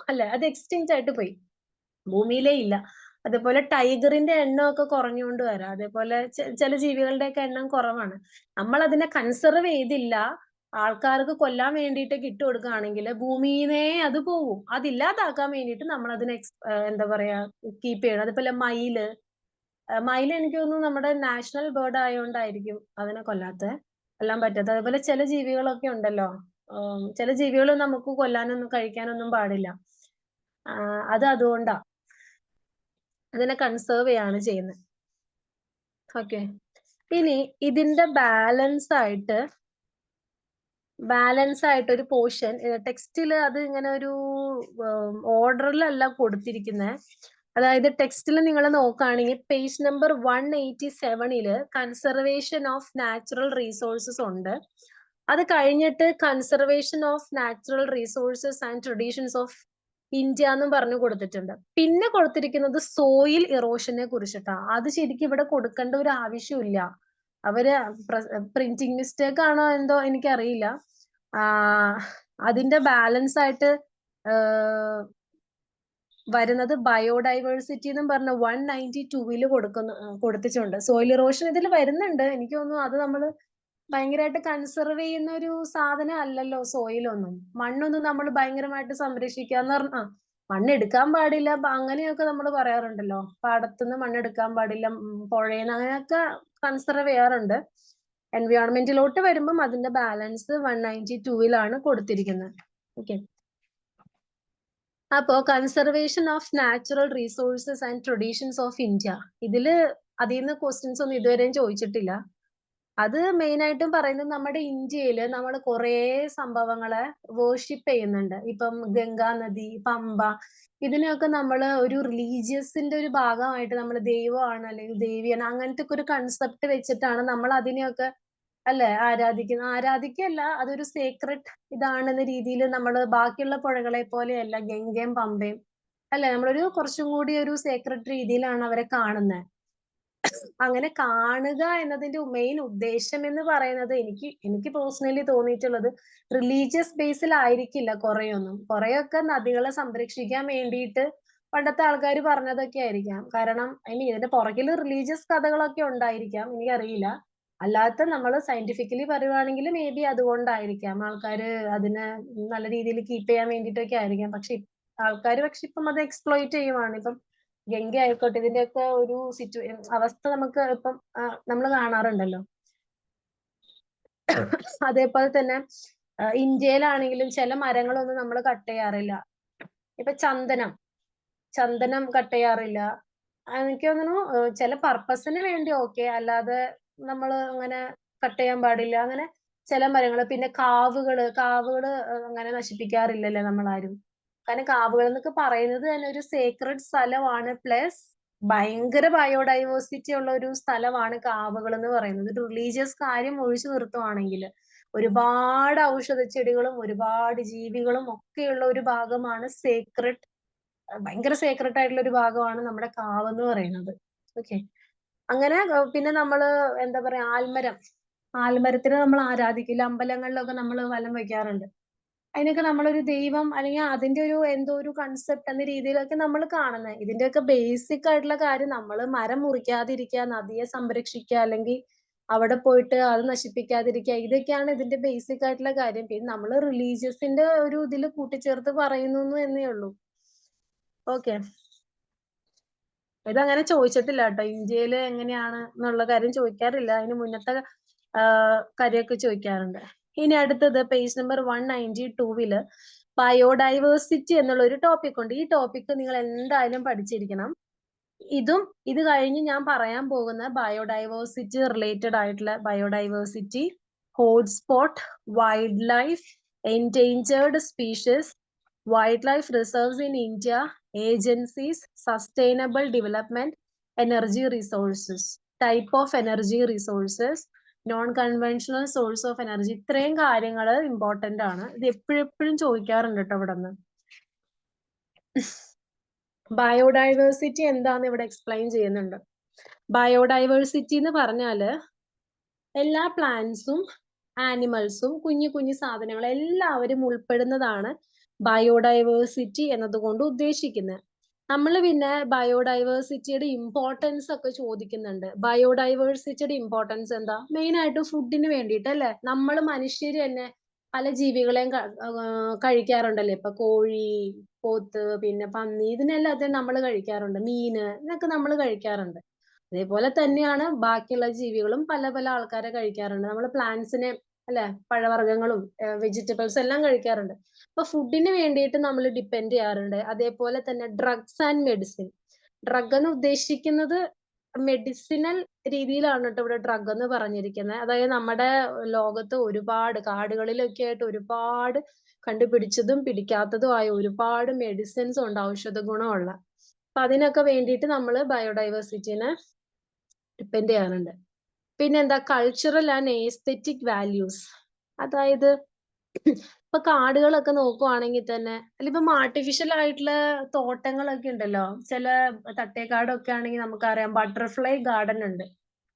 അല്ലെ, അത് എക്സ്റ്റിങ്ക്റ്റ് ആയിട്ട് പോയി, ഭൂമിയിലേ ഇല്ല. അതേപോലെ ടൈഗറിന്റെ എണ്ണമൊക്കെ കുറഞ്ഞുകൊണ്ട് വരാം. അതേപോലെ ചില ജീവികളുടെയൊക്കെ എണ്ണം കുറവാണ്. നമ്മൾ അതിനെ കൺസർവ് ചെയ്തില്ല, ആൾക്കാർക്ക് കൊല്ലാൻ വേണ്ടിയിട്ട് കൊടുക്കുകയാണെങ്കിൽ ഭൂമിയിലേ അത് പോവും. അതില്ലാതാക്കാൻ വേണ്ടിയിട്ട് നമ്മൾ അതിനെ എന്താ പറയാ കീപ്പ് ചെയ്യണം. അതേപോലെ മയില് എനിക്ക് തോന്നുന്നു നമ്മുടെ നാഷണൽ ബേർഡ് ആയതുകൊണ്ടായിരിക്കും അതിനെ കൊല്ലാൻ പറ്റാത്തത്. അതേപോലെ ചില ജീവികളൊക്കെ ഉണ്ടല്ലോ, ചില ജീവികൾ നമുക്ക് കൊല്ലാനൊന്നും കഴിക്കാനൊന്നും പാടില്ല. അത് അതുകൊണ്ടാ അതിനെ കൺസേർവ് ചെയ്യാണ് ചെയ്യുന്നത്. ഓക്കെ, ഇനി ഇതിന്റെ ബാലൻസ് ആയിട്ട് ഒരു പോർഷൻ ടെക്സ്റ്റിൽ അത് ഇങ്ങനെ ഒരു ഓർഡറിലല്ല കൊടുത്തിരിക്കുന്നത്. അതായത് ടെക്സ്റ്റിൽ നിങ്ങൾ നോക്കുകയാണെങ്കിൽ page number 187 conservation of natural resources ഉണ്ട്. അത് കഴിഞ്ഞിട്ട് conservation of natural resources and traditions of India എന്നും പറഞ്ഞു കൊടുത്തിട്ടുണ്ട്. പിന്നെ കൊടുത്തിരിക്കുന്നത് സോയിൽ ഇറോഷനെ കുറിച്ചിട്ടാണ്. അത് ശരിക്കും ഇവിടെ കൊടുക്കേണ്ട ഒരു ആവശ്യമില്ല. അവര് പ്രിന്റിംഗ് മിസ്റ്റേക്ക് ആണോ എന്തോ എനിക്കറിയില്ല. അതിന്റെ ബാലൻസ് ആയിട്ട് വരുന്നത് ബയോഡൈവേഴ്സിറ്റി എന്നും പറഞ്ഞ 192 കൊടുത്തിട്ടുണ്ട്. സോയിൽ ഇറോഷൻ ഇതിൽ വരുന്നുണ്ട്. എനിക്ക് തോന്നുന്നു അത് നമ്മൾ ഭയങ്കരമായിട്ട് കൺസർവ് ചെയ്യുന്ന ഒരു സാധനം അല്ലല്ലോ സോയിലൊന്നും. മണ്ണൊന്നും നമ്മൾ ഭയങ്കരമായിട്ട് സംരക്ഷിക്കാന്ന് പറഞ്ഞ മണ്ണെടുക്കാൻ പാടില്ല അങ്ങനെയൊക്കെ നമ്മൾ പറയാറുണ്ടല്ലോ. പാടത്തുനിന്ന് മണ്ണെടുക്കാൻ പാടില്ല, പുഴയെന്ന്, അങ്ങനെയൊക്കെ കൺസർവ് ചെയ്യാറുണ്ട്. എൻവയോൺമെന്റിലോട്ട് വരുമ്പം അതിന്റെ ബാലൻസ് 192 കൊടുത്തിരിക്കുന്നത്. ഓക്കെ, അപ്പോ conservation of natural resources and traditions of India, അതിൽ നിന്ന് ക്വസ്റ്റ്യൻസ് ഒന്നും ഇതുവരെയും ചോദിച്ചിട്ടില്ല. അത് മെയിൻ ആയിട്ടും പറയുന്നത് നമ്മുടെ ഇന്ത്യയില് നമ്മൾ കുറേ സംഭവങ്ങളെ വേർഷിപ്പ് ചെയ്യുന്നുണ്ട്. ഇപ്പം ഗംഗാ നദി, പമ്പ, ഇതിനെയൊക്കെ നമ്മൾ ഒരു റിലീജിയസിന്റെ ഒരു ഭാഗമായിട്ട് നമ്മൾ ദൈവമാണ് അല്ലെങ്കിൽ ദേവിയാണ് അങ്ങനത്തെ ഒക്കെ ഒരു കൺസെപ്റ്റ് വെച്ചിട്ടാണ് നമ്മൾ അതിനെയൊക്കെ അല്ലെ ആരാധിക്കല്ല, അതൊരു സേക്രഡ് ഇതാണെന്ന രീതിയിൽ നമ്മൾ ബാക്കിയുള്ള പുഴകളെ പോലെയല്ല ഗംഗയും പമ്പയും അല്ലെ, നമ്മളൊരു കുറച്ചും കൂടി ഒരു സേക്രഡ് രീതിയിലാണ് അവരെ കാണുന്നത്. അങ്ങനെ കാണുക എന്നതിന്റെ മെയിൻ ഉദ്ദേശം എന്ന് പറയുന്നത് എനിക്ക് പേഴ്സണലി തോന്നിയിട്ടുള്ളത് റിലീജിയസ് ബേസിൽ ആയിരിക്കില്ല കുറെയൊക്കെ നദികളെ സംരക്ഷിക്കാൻ വേണ്ടിയിട്ട് പണ്ടത്തെ ആൾക്കാർ പറഞ്ഞതൊക്കെ ആയിരിക്കാം. കാരണം ഇതിന്റെ പുറകിൽ റിലീജിയസ് കഥകളൊക്കെ ഉണ്ടായിരിക്കാം, എനിക്കറിയില്ല. അല്ലാത്ത നമ്മൾ സയന്റിഫിക്കലി പറയുവാണെങ്കിൽ മേ ബി അതുകൊണ്ടായിരിക്കാം ആൾക്കാർ അതിനെ നല്ല രീതിയിൽ കീപ്പ് ചെയ്യാൻ വേണ്ടിയിട്ടൊക്കെ ആയിരിക്കാം. പക്ഷെ ഇപ്പം അത് എക്സ്പ്ലോയിറ്റ് ചെയ്യുവാണ്. ഇപ്പം ഗംഗ ആയിക്കോട്ടെ, ഇതിന്റെയൊക്കെ ഒരു അവസ്ഥ നമുക്ക് ഇപ്പം നമ്മൾ കാണാറുണ്ടല്ലോ. അതേപോലെ തന്നെ ഇന്ത്യയിലാണെങ്കിലും ചില മരങ്ങളൊന്നും നമ്മൾ കട്ട് ചെയ്യാറില്ല. ഇപ്പൊ ചന്ദനം കട്ട് ചെയ്യാറില്ല. എനിക്ക് തോന്നുന്നു ചില പർപ്പസിന് വേണ്ടി ഓക്കെ, അല്ലാതെ നമ്മൾ അങ്ങനെ കട്ട് ചെയ്യാൻ പാടില്ല. അങ്ങനെ ചില മരങ്ങൾ. പിന്നെ കാവുകള് അങ്ങനെ നശിപ്പിക്കാറില്ലല്ലേ നമ്മളാരും. കാരണം കാവുകൾ എന്നൊക്കെ പറയുന്നത് തന്നെ ഒരു സേക്രഡ് സ്ഥലമാണ്. പ്ലസ് ഭയങ്കര ബയോഡൈവേഴ്സിറ്റി ഉള്ള ഒരു സ്ഥലമാണ് കാവുകൾ എന്ന് പറയുന്നത്. ഒരു റിലീജിയസ് കാര്യം ഒഴിച്ചു നിർത്തുവാണെങ്കിൽ ഒരുപാട് ഔഷധ ചെടികളും ഒരുപാട് ജീവികളും ഒക്കെയുള്ള ഒരു ഭാഗമാണ് ഭയങ്കര സേക്രഡ് ആയിട്ടുള്ള ഒരു ഭാഗമാണ് നമ്മുടെ കാവ് എന്ന് പറയുന്നത്. ഓക്കെ, അങ്ങനെ പിന്നെ നമ്മള് എന്താ പറയാ ആൽമരത്തിനെ നമ്മൾ ആരാധിക്കില്ല. അമ്പലങ്ങളിലൊക്കെ നമ്മൾ വലം വെക്കാറുണ്ട്. അതിനൊക്കെ നമ്മളൊരു ദൈവം അല്ലെങ്കിൽ അതിന്റെ ഒരു എന്തോ ഒരു കൺസെപ്റ്റ് എന്ന രീതിയിലൊക്കെ നമ്മൾ കാണുന്നത്. ഇതിന്റെയൊക്കെ ബേസിക് ആയിട്ടുള്ള കാര്യം നമ്മൾ മരം മുറിക്കാതിരിക്കുക, നദിയെ സംരക്ഷിക്കുക, അല്ലെങ്കിൽ അവിടെ പോയിട്ട് അത് നശിപ്പിക്കാതിരിക്കുക, ഇതൊക്കെയാണ് ഇതിന്റെ ബേസിക് ആയിട്ടുള്ള കാര്യം. പിന്നെ നമ്മൾ റിലീജിയസിന്റെ ഒരു ഇതിൽ കൂട്ടിച്ചേർത്ത് പറയുന്നു എന്നേ ഉള്ളൂ. ഓക്കെ, ഇതങ്ങനെ ചോദിച്ചിട്ടില്ല കേട്ടോ, ഇന്ത്യയിൽ എങ്ങനെയാണ് എന്നുള്ള കാര്യം ചോദിക്കാറില്ല. അതിന് മുന്നത്തെ കാര്യമൊക്കെ ചോദിക്കാറുണ്ട്. ഇനി അടുത്തത് പേജ് നമ്പർ 192 ബയോഡൈവേഴ്സിറ്റി എന്നുള്ള ഒരു ടോപ്പിക് ഉണ്ട്. ഈ ടോപ്പിക് നിങ്ങൾ എന്തായാലും പഠിച്ചിരിക്കണം. ഇത് കഴിഞ്ഞ് ഞാൻ പറയാൻ പോകുന്ന ബയോഡൈവേഴ്സിറ്റി റിലേറ്റഡ് ആയിട്ടുള്ള biodiversity, hotspot, wild life, endangered species, wild life reserves in India, agencies, sustainable development, energy resources, type of energy resources, non conventional source of energy. ഇത്രയും കാര്യങ്ങൾ ഇമ്പോർട്ടന്റ് ആണ്. ഇത് എപ്പോഴും ചോദിക്കാറുണ്ട് കേട്ടോ ഇവിടെ നിന്ന്. ബയോഡൈവേഴ്സിറ്റി എന്താന്ന് ഇവിടെ എക്സ്പ്ലെയിൻ ചെയ്യുന്നുണ്ട്. ബയോഡൈവേഴ്സിറ്റി എന്ന് പറഞ്ഞാല് എല്ലാ പ്ലാന്റ്സും ആനിമൽസും കുഞ്ഞു സാധനങ്ങൾ എല്ലാവരും ഉൾപ്പെടുന്നതാണ് ബയോഡൈവേഴ്സിറ്റി എന്നതുകൊണ്ട് ഉദ്ദേശിക്കുന്നത്. നമ്മൾ പിന്നെ ബയോഡൈവേഴ്സിറ്റിയുടെ ഇമ്പോർട്ടൻസ് ഒക്കെ ചോദിക്കുന്നുണ്ട്. ബയോഡൈവേഴ്സിറ്റിയുടെ ഇമ്പോർട്ടൻസ് എന്താ? മെയിൻ ആയിട്ട് ഫുഡിന് വേണ്ടിയിട്ട് അല്ലെ? നമ്മൾ മനുഷ്യര് തന്നെ പല ജീവികളെയും കഴിക്കാറുണ്ടല്ലേ. ഇപ്പൊ കോഴി, പോത്ത്, പിന്നെ പന്നി, ഇതിനെല്ലാத்தைയും നമ്മൾ കഴിക്കാറുണ്ട്. മീന്, ഇതൊക്കെ നമ്മൾ കഴിക്കാറുണ്ട്. അതേപോലെ തന്നെയാണ് ബാക്കിയുള്ള ജീവികളും പല ആൾക്കാരെ കഴിക്കാറുണ്ട്. നമ്മൾ പ്ലാന്റ്സിനെ അല്ലെ, പഴവർഗ്ഗങ്ങളും വെജിറ്റബിൾസ് എല്ലാം കഴിക്കാറുണ്ട്. അപ്പൊ ഫുഡിന് വേണ്ടിയിട്ട് നമ്മൾ ഡിപ്പെൻഡ് ചെയ്യാറുണ്ട്. അതേപോലെ തന്നെ ഡ്രഗ്സ് ആൻഡ് മെഡിസിൻ. ഡ്രഗ് എന്ന് ഉദ്ദേശിക്കുന്നത് മെഡിസിനൽ രീതിയിലാണ് കേട്ടോ ഇവിടെ ഡ്രഗ് എന്ന് പറഞ്ഞിരിക്കുന്നത്. അതായത് നമ്മുടെ ലോകത്ത് ഒരുപാട് കാടുകളിലൊക്കെ ആയിട്ട് ഒരുപാട് കണ്ടുപിടിച്ചതും പിടിക്കാത്തതുമായ ഒരുപാട് മെഡിസിൻസ് ഉണ്ട്, ഔഷധ ഗുണമുള്ള. അപ്പൊ അതിനൊക്കെ വേണ്ടിയിട്ട് നമ്മൾ ബയോഡൈവേഴ്സിറ്റിനെ ഡിപ്പെൻഡ് ചെയ്യാറുണ്ട്. പിന്നെന്താ? Cultural and aesthetic values. അതായത് ഇപ്പൊ കാടുകളൊക്കെ നോക്കുവാണെങ്കിൽ തന്നെ, അല്ലിപ്പം ആർട്ടിഫിഷ്യൽ ആയിട്ടുള്ള തോട്ടങ്ങളൊക്കെ ഉണ്ടല്ലോ. ചില തട്ടേക്കാടൊക്കെ ആണെങ്കിൽ നമുക്കറിയാം ബട്ടർഫ്ലൈ ഗാർഡൻ ഉണ്ട്.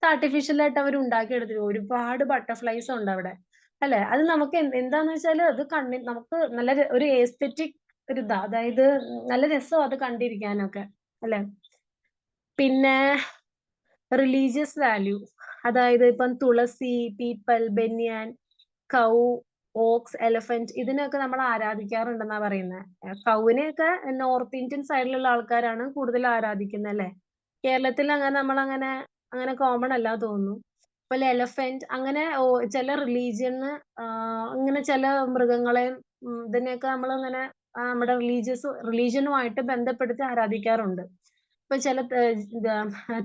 ആർട്ടിഫിഷ്യൽ ആയിട്ട് അവർ ഉണ്ടാക്കിയെടുത്തിട്ട് ഒരുപാട് ബട്ടർഫ്ലൈസ് ഉണ്ട് അവിടെ അല്ലെ. അത് നമുക്ക് എന്താന്ന് വെച്ചാൽ അത് നമുക്ക് നല്ല ഒരു എസ്തെറ്റിക് ഒരു ഇതാ, അതായത് നല്ല രസം അത് കണ്ടിരിക്കാനൊക്കെ അല്ലെ. പിന്നെ റിലീജിയസ് വാല്യൂ, അതായത് ഇപ്പം തുളസി, പീപ്പൽ, ബെന്യാൻ, കൗ, ഓക്സ്, എലഫന്റ്, ഇതിനൊക്കെ നമ്മൾ ആരാധിക്കാറുണ്ടെന്നാ പറയുന്നത്. കൗവിനെയൊക്കെ നോർത്ത് ഇന്ത്യൻ സൈഡിലുള്ള ആൾക്കാരാണ് കൂടുതൽ ആരാധിക്കുന്നത് അല്ലെ. കേരളത്തിൽ അങ്ങനെ കോമൺ അല്ല തോന്നുന്നു. അതുപോലെ എലഫന്റ്, അങ്ങനെ ചില റിലീജിയന് ഇങ്ങനെ ചില മൃഗങ്ങളെ ഇതിനെയൊക്കെ നമ്മൾ ഇങ്ങനെ നമ്മുടെ റിലീജിയനുമായിട്ട് ബന്ധപ്പെടുത്തി ആരാധിക്കാറുണ്ട്. ഇപ്പൊ ചില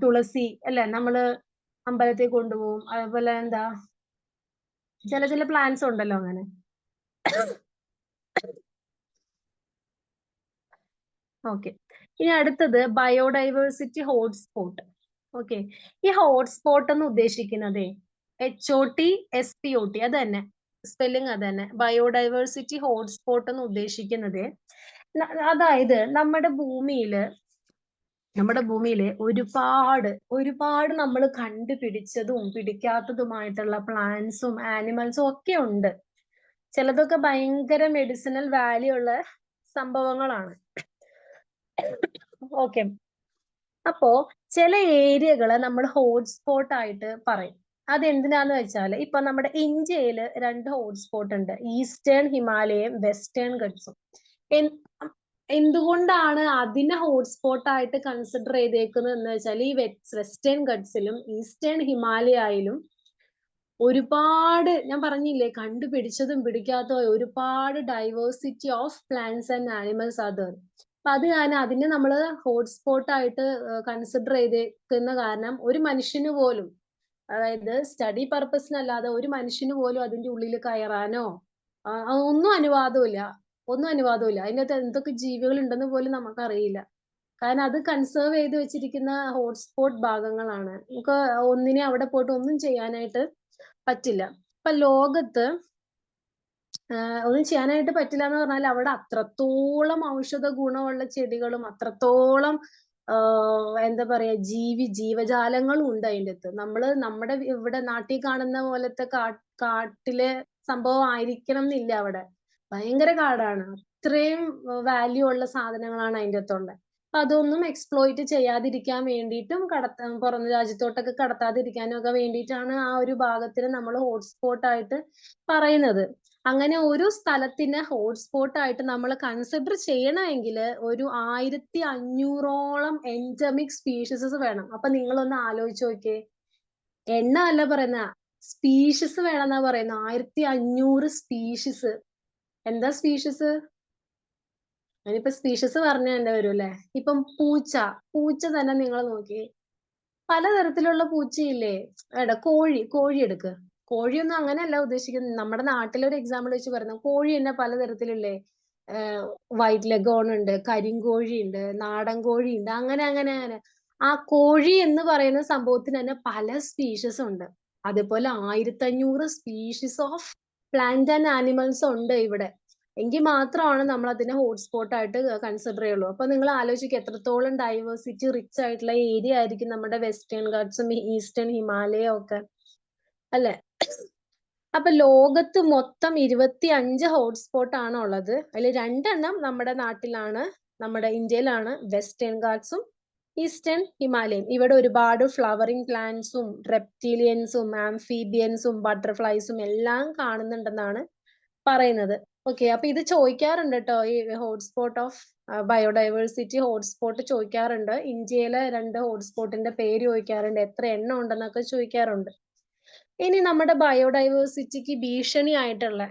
തുളസി അല്ലെ, നമ്മള് അമ്പലത്തിൽ കൊണ്ടുപോകും. അതുപോലെ എന്താ ചില പ്ലാന്റ്സ് ഉണ്ടല്ലോ അങ്ങനെ. ഓക്കെ, ഇനി അടുത്തത് ബയോഡൈവേഴ്സിറ്റി ഹോട്ട്സ്പോട്ട്. ഓക്കെ, ഈ ഹോട്ട്സ്പോട്ട് എന്ന് ഉദ്ദേശിക്കുന്നത് HOTSPOT, അത് തന്നെ സ്പെല്ലിംഗ്, അത് തന്നെ. ബയോഡൈവേഴ്സിറ്റി ഹോട്ട്സ്പോട്ട് എന്ന് ഉദ്ദേശിക്കുന്നത് അതായത് നമ്മുടെ ഭൂമിയില് ഒരുപാട് നമ്മൾ കണ്ടുപിടിച്ചതും പിടിക്കാത്തതുമായിട്ടുള്ള പ്ലാന്റ്സും ആനിമൽസും ഒക്കെ ഉണ്ട്. ചിലതൊക്കെ ഭയങ്കര മെഡിസിനൽ വാല്യൂ ഉള്ള സംഭവങ്ങളാണ്. ഓക്കെ, അപ്പോ ചില ഏരിയകളെ നമ്മൾ ഹോട്ട്സ്പോട്ട് ആയിട്ട് പറയും. അതെന്തിനാന്ന് വെച്ചാൽ ഇപ്പൊ നമ്മുടെ ഇന്ത്യയില് 2 ഹോട്ട്സ്പോട്ട് ഉണ്ട്, ഈസ്റ്റേൺ ഹിമാലയയും വെസ്റ്റേൺ ഗട്ട്സും. എന്തുകൊണ്ടാണ് അതിനെ ഹോട്ട്സ്പോട്ട് ആയിട്ട് കൺസിഡർ ചെയ്തേക്കുന്നത് എന്ന് വെച്ചാൽ ഈ വെസ്റ്റേൺ ഗട്ട്സിലും ഈസ്റ്റേൺ ഹിമാലയയിലും ഒരുപാട്, ഞാൻ പറഞ്ഞില്ലേ, കണ്ടുപിടിച്ചതും പിടിക്കാത്തതുമായ ഒരുപാട് diversity of plants and animals other. അപ്പൊ അത് കാരണം അതിനെ നമ്മൾ ഹോട്ട്സ്പോട്ട് ആയിട്ട് കൺസിഡർ ചെയ്തേക്കുന്ന കാരണം ഒരു മനുഷ്യന് പോലും, അതായത് സ്റ്റഡി പർപ്പസിനല്ലാതെ ഒരു മനുഷ്യന് പോലും അതിന്റെ ഉള്ളിൽ കയറാനോ ഒന്നും അനുവാദമില്ല. അതിനകത്ത് എന്തൊക്കെ ജീവികൾ ഉണ്ടെന്ന് പോലും നമുക്കറിയില്ല. കാരണം അത് കൺസേർവ് ചെയ്ത് വെച്ചിരിക്കുന്ന ഹോട്ട്സ്പോട്ട് ഭാഗങ്ങളാണ്. നമുക്ക് ഒന്നിനെ അവിടെ പോയിട്ട് ഒന്നും ചെയ്യാനായിട്ട് പറ്റില്ല. ഇപ്പൊ ലോകത്ത് ഒന്നും ചെയ്യാനായിട്ട് പറ്റില്ല എന്ന് പറഞ്ഞാൽ അവിടെ അത്രത്തോളം ഔഷധ ഗുണമുള്ള ചെടികളും അത്രത്തോളം എന്താ പറയാ ജീവജാലങ്ങളും ഉണ്ട് അതിൻ്റെ അകത്ത്. നമ്മുടെ ഇവിടെ നാട്ടിൽ കാണുന്ന പോലത്തെ കാട്ടിലെ സംഭവം ആയിരിക്കണം എന്നില്ല അവിടെ. ഭയങ്കര കാടാണ്. അത്രയും വാല്യൂ ഉള്ള സാധനങ്ങളാണ് അതിൻ്റെ അകത്തുള്ളത്. അതൊന്നും എക്സ്പ്ലോയിറ്റ് ചെയ്യാതിരിക്കാൻ വേണ്ടിയിട്ടും പുറം രാജ്യത്തോട്ടൊക്കെ കടത്താതിരിക്കാനും ഒക്കെ വേണ്ടിയിട്ടാണ് ആ ഒരു ഭാഗത്തിന് നമ്മൾ ഹോട്ട്സ്പോട്ട് ആയിട്ട് പറയുന്നത്. അങ്ങനെ ഒരു സ്ഥലത്തിന് ഹോട്ട്സ്പോട്ട് ആയിട്ട് നമ്മൾ കൺസിഡർ ചെയ്യണമെങ്കിൽ ഒരു 1500ഓളം എൻഡമിക് സ്പീഷീസസ് വേണം. അപ്പൊ നിങ്ങളൊന്ന് ആലോചിച്ച് നോക്കിയേ, എണ്ണം അല്ല പറയുന്ന, സ്പീഷീസ് വേണമെന്നാ പറയുന്നത്. 1500 സ്പീഷീസ്. എന്താ സ്പീഷീസ്? അതിനിപ്പോ സ്പീഷീസ് പറഞ്ഞു തന്നെ വരും അല്ലെ. ഇപ്പം പൂച്ച തന്നെ നിങ്ങൾ നോക്കി, പലതരത്തിലുള്ള പൂച്ചയില്ലേ. കോഴി എടുക്ക്. കോഴിയൊന്നും അങ്ങനെയല്ല ഉദ്ദേശിക്കുന്നത്. നമ്മുടെ നാട്ടിലൊരു എക്സാമ്പിൾ വെച്ച് പറയുന്നത്, കോഴി തന്നെ പലതരത്തിലില്ലേ. വൈറ്റ് ലെഗോൺ ഉണ്ട്, കരിങ്കോഴി ഉണ്ട്, നാടൻ കോഴി ഉണ്ട്, അങ്ങനെ. ആ കോഴി എന്ന് പറയുന്ന സംഭവത്തിന് തന്നെ പല സ്പീഷീസ് ഉണ്ട്. അതേപോലെ 1500 species of plant and animals ഉണ്ട് ഇവിടെ. എങ്കിൽ മാത്രമാണ് നമ്മൾ അതിനെ ഹോട്ട്സ്പോട്ട് ആയിട്ട് കൺസിഡർ ചെയ്യുള്ളൂ. അപ്പൊ നിങ്ങൾ ആലോചിക്കുക, എത്രത്തോളം ഡൈവേഴ്സിറ്റി റിച്ച് ആയിട്ടുള്ള ഏരിയ ആയിരിക്കും നമ്മുടെ വെസ്റ്റേൺ ഗാട്സും ഈസ്റ്റേൺ ഹിമാലയം ഒക്കെ അല്ലെ. അപ്പൊ ലോകത്ത് മൊത്തം 25 ഹോട്ട്സ്പോട്ട് ആണ് ഉള്ളത്. അതിൽ 2 നമ്മുടെ നാട്ടിലാണ്, നമ്മുടെ ഇന്ത്യയിലാണ്, വെസ്റ്റേൺ ഗാട്സും ഈസ്റ്റേൺ ഹിമാലയം. ഇവിടെ ഒരുപാട് ഫ്ലവറിംഗ് പ്ലാന്റ്സും റെപ്റ്റീലിയൻസും ആംഫീബിയൻസും ബട്ടർഫ്ലൈസും എല്ലാം കാണുന്നുണ്ടെന്നാണ് പറയുന്നത്. ഓക്കെ, അപ്പൊ ഇത് ചോദിക്കാറുണ്ട് കേട്ടോ, ഈ ഹോട്ട്സ്പോട്ട് ഓഫ് ബയോഡൈവേഴ്സിറ്റി ഹോട്ട്സ്പോട്ട് ചോദിക്കാറുണ്ട്. ഇന്ത്യയിലെ 2 ഹോട്ട്സ്പോട്ടിന്റെ പേര് ചോദിക്കാറുണ്ട്, എത്ര എണ്ണം ഉണ്ടെന്നൊക്കെ ചോദിക്കാറുണ്ട്. ഇനി നമ്മുടെ ബയോഡൈവേഴ്സിറ്റിക്ക് ഭീഷണിയായിട്ടുള്ള,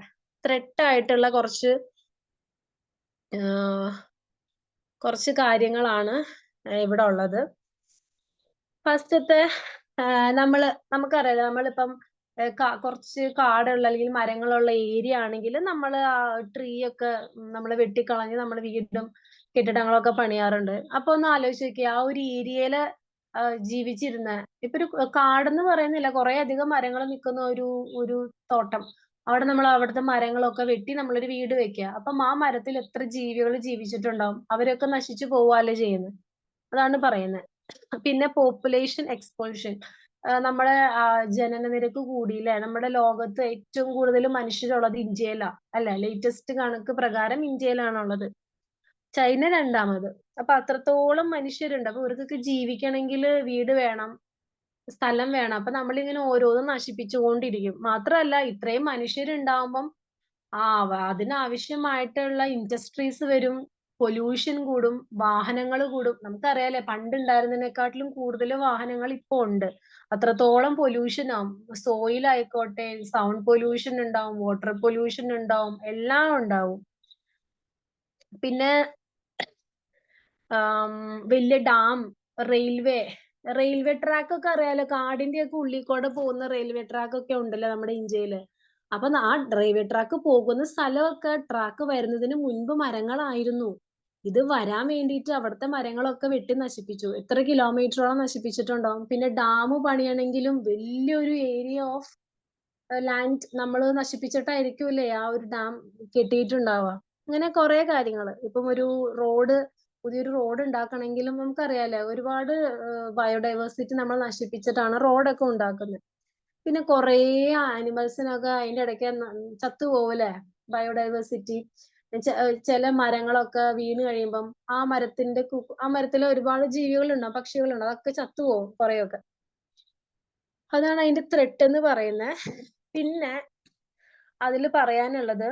ത്രെട്ട് ആയിട്ടുള്ള കുറച്ച് കാര്യങ്ങളാണ് ഇവിടെ ഉള്ളത്. ഫസ്റ്റത്തെ നമുക്കറിയാം, നമ്മളിപ്പം കുറച്ച് കാടുള്ള അല്ലെങ്കിൽ മരങ്ങളുള്ള ഏരിയ ആണെങ്കിൽ നമ്മൾ ആ ട്രീ ഒക്കെ നമ്മൾ വെട്ടിക്കളഞ്ഞ് നമ്മൾ വീടും കെട്ടിടങ്ങളൊക്കെ പണിയാറുണ്ട്. അപ്പൊ ഒന്ന് ആലോചിച്ച് നോക്കിയേ, ആ ഒരു ഏരിയയില് ജീവിച്ചിരുന്ന, ഇപ്പൊ ഒരു കാടെന്ന് പറയുന്നില്ല, കുറെ അധികം മരങ്ങൾ നിൽക്കുന്ന ഒരു തോട്ടം, അവിടെ നമ്മൾ അവിടുത്തെ മരങ്ങളൊക്കെ വെട്ടി നമ്മളൊരു വീട് വെക്കുക. അപ്പം ആ മരത്തിൽ എത്ര ജീവികൾ ജീവിച്ചിട്ടുണ്ടാവും? അവരൊക്കെ നശിച്ചു പോവുകയല്ലേ ചെയ്യുന്നത്. അതാണ് പറയുന്നത്. പിന്നെ പോപ്പുലേഷൻ എക്സ്പോൾഷൻ, നമ്മുടെ ജനന നിരക്ക് കൂടിയില്ലേ. നമ്മുടെ ലോകത്ത് ഏറ്റവും കൂടുതൽ മനുഷ്യരുള്ളത് ഇന്ത്യയിലാ അല്ലെ. ലേറ്റസ്റ്റ് കണക്ക് പ്രകാരം ഇന്ത്യയിലാണുള്ളത്. ചൈന 2ാമത്. അപ്പൊ അത്രത്തോളം മനുഷ്യരുണ്ട്. അപ്പൊ ഇവർക്കൊക്കെ ജീവിക്കണമെങ്കിൽ വീട് വേണം, സ്ഥലം വേണം. അപ്പൊ നമ്മളിങ്ങനെ ഓരോന്നും നശിപ്പിച്ചുകൊണ്ടിരിക്കും. മാത്രമല്ല, ഇത്രയും മനുഷ്യരുണ്ടാവുമ്പം അതിനാവശ്യമായിട്ടുള്ള ഇൻഡസ്ട്രീസ് വരും, പൊല്യൂഷൻ കൂടും, വാഹനങ്ങൾ കൂടും. നമുക്കറിയാലേ, പണ്ട് ഉണ്ടായിരുന്നതിനെക്കാട്ടിലും കൂടുതൽ വാഹനങ്ങൾ ഇപ്പൊ ഉണ്ട്. അത്രത്തോളം പൊല്യൂഷൻ ആവും. സോയിൽ ആയിക്കോട്ടെ, സൗണ്ട് പൊല്യൂഷൻ ഉണ്ടാവും, വാട്ടർ പൊല്യൂഷൻ ഉണ്ടാവും, എല്ലാം ഉണ്ടാവും. പിന്നെ വലിയ ഡാം, റെയിൽവേ ട്രാക്ക് ഒക്കെ അറിയാലോ. കാടിന്റെ ഒക്കെ ഉള്ളിൽ കൂടെ പോകുന്ന റെയിൽവേ ട്രാക്ക് ഒക്കെ ഉണ്ടല്ലോ നമ്മുടെ ഇന്ത്യയില്. അപ്പൊ ആ റെയിൽവേ ട്രാക്ക് പോകുന്ന സ്ഥലമൊക്കെ, ട്രാക്ക് വരുന്നതിന് മുൻപ് മരങ്ങളായിരുന്നു. ഇത് വരാൻ വേണ്ടിയിട്ട് അവിടുത്തെ മരങ്ങളൊക്കെ വെട്ടി നശിപ്പിച്ചു. എത്ര കിലോമീറ്ററോളം നശിപ്പിച്ചിട്ടുണ്ടാവും. പിന്നെ ഡാം പണിയണമെങ്കിലും വലിയൊരു ഏരിയ ഓഫ് ലാൻഡ് നമ്മൾ നശിപ്പിച്ചിട്ടായിരിക്കൂലേ ആ ഒരു ഡാം കെട്ടിയിട്ടുണ്ടാവുക. അങ്ങനെ കുറെ കാര്യങ്ങൾ. ഇപ്പം പുതിയൊരു റോഡ് ഉണ്ടാക്കണമെങ്കിലും നമുക്കറിയാലോ, ഒരുപാട് ബയോഡൈവേഴ്സിറ്റി നമ്മൾ നശിപ്പിച്ചിട്ടാണ് റോഡൊക്കെ ഉണ്ടാക്കുന്നത്. പിന്നെ കുറേ ആനിമൽസിനൊക്കെ അതിന്റെ ഇടയ്ക്ക് ചത്തുപോകൂലേ, ബയോഡൈവേഴ്സിറ്റി. ചില മരങ്ങളൊക്കെ വീണ് കഴിയുമ്പം ആ മരത്തിൽ ഒരുപാട് ജീവികളുണ്ടാവും, പക്ഷികളുണ്ടാവും, അതൊക്കെ ചത്തുപോകും കുറെയൊക്കെ. അതാണ് അതിന്റെ ത്രെട്ട് എന്ന് പറയുന്നത്. പിന്നെ അതിൽ പറയാനുള്ളത്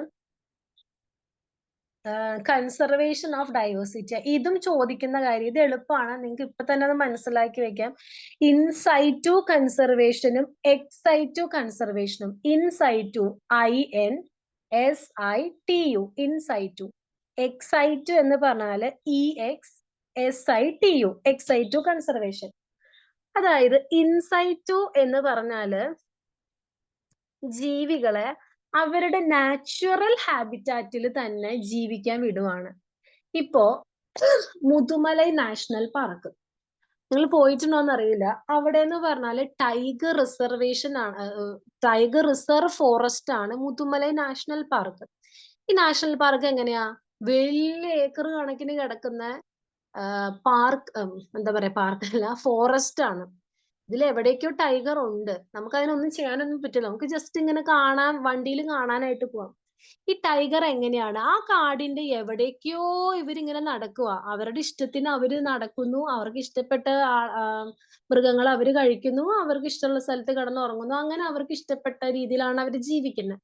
കൺസർവേഷൻ ഓഫ് ഡൈവേഴ്സിറ്റി. ഇതും ചോദിക്കുന്ന കാര്യം, ഇത് എളുപ്പമാണ്, നിങ്ങൾക്ക് ഇപ്പൊ തന്നെ അത് മനസ്സിലാക്കി വെക്കാം. ഇൻസൈറ്റു കൺസർവേഷനും എക്സൈറ്റു കൺസർവേഷനും. ഇൻസൈറ്റു INSITU, ഇൻസൈറ്റു. എക്സൈറ്റു എന്ന് പറഞ്ഞാല് EXSITU, എക്സൈറ്റു കൺസർവേഷൻ. അതായത് ഇൻസൈറ്റു എന്ന് പറഞ്ഞാല് ജീവികളെ അവരുടെ നാച്ചുറൽ ഹാബിറ്റാറ്റിൽ തന്നെ ജീവിക്കാൻ വിടുവാണ്. ഇപ്പോ മുതുമലൈ നാഷണൽ പാർക്ക് നിങ്ങൾ പോയിട്ടുണ്ടോന്ന് അറിയില്ല. അവിടെ എന്ന് പറഞ്ഞാല് ടൈഗർ റിസർവ് ഫോറസ്റ്റ് ആണ് മുതുമലൈ നാഷണൽ പാർക്ക്. ഈ നാഷണൽ പാർക്ക് എങ്ങനെയാ? വലിയ ഏക്കർ കണക്കിന് കിടക്കുന്ന പാർക്ക്, എന്താ പറയാ, പാർക്കല്ല, ഫോറസ്റ്റ് ആണ്. ഇതിൽ എവിടേക്കോ ടൈഗർ ഉണ്ട്. നമുക്ക് അതിനൊന്നും ചെയ്യാനൊന്നും പറ്റില്ല. നമുക്ക് ജസ്റ്റ് ഇങ്ങനെ കാണാൻ, വണ്ടിയിൽ കാണാനായിട്ട് പോവാം. ഈ ടൈഗർ എങ്ങനെയാണ് ആ കാടിന്റെ എവിടേക്കോ ഇവരിങ്ങനെ നടക്കുക. അവരുടെ ഇഷ്ടത്തിന് അവര് നടക്കുന്നു, അവർക്ക് ഇഷ്ടപ്പെട്ട മൃഗങ്ങളെ അവര് കഴിക്കുന്നു, അവർക്ക് ഇഷ്ടമുള്ള സ്ഥലത്ത് കിടന്നുറങ്ങുന്നു. അങ്ങനെ അവർക്ക് ഇഷ്ടപ്പെട്ട രീതിയിലാണ് അവര് ജീവിക്കുന്നത്.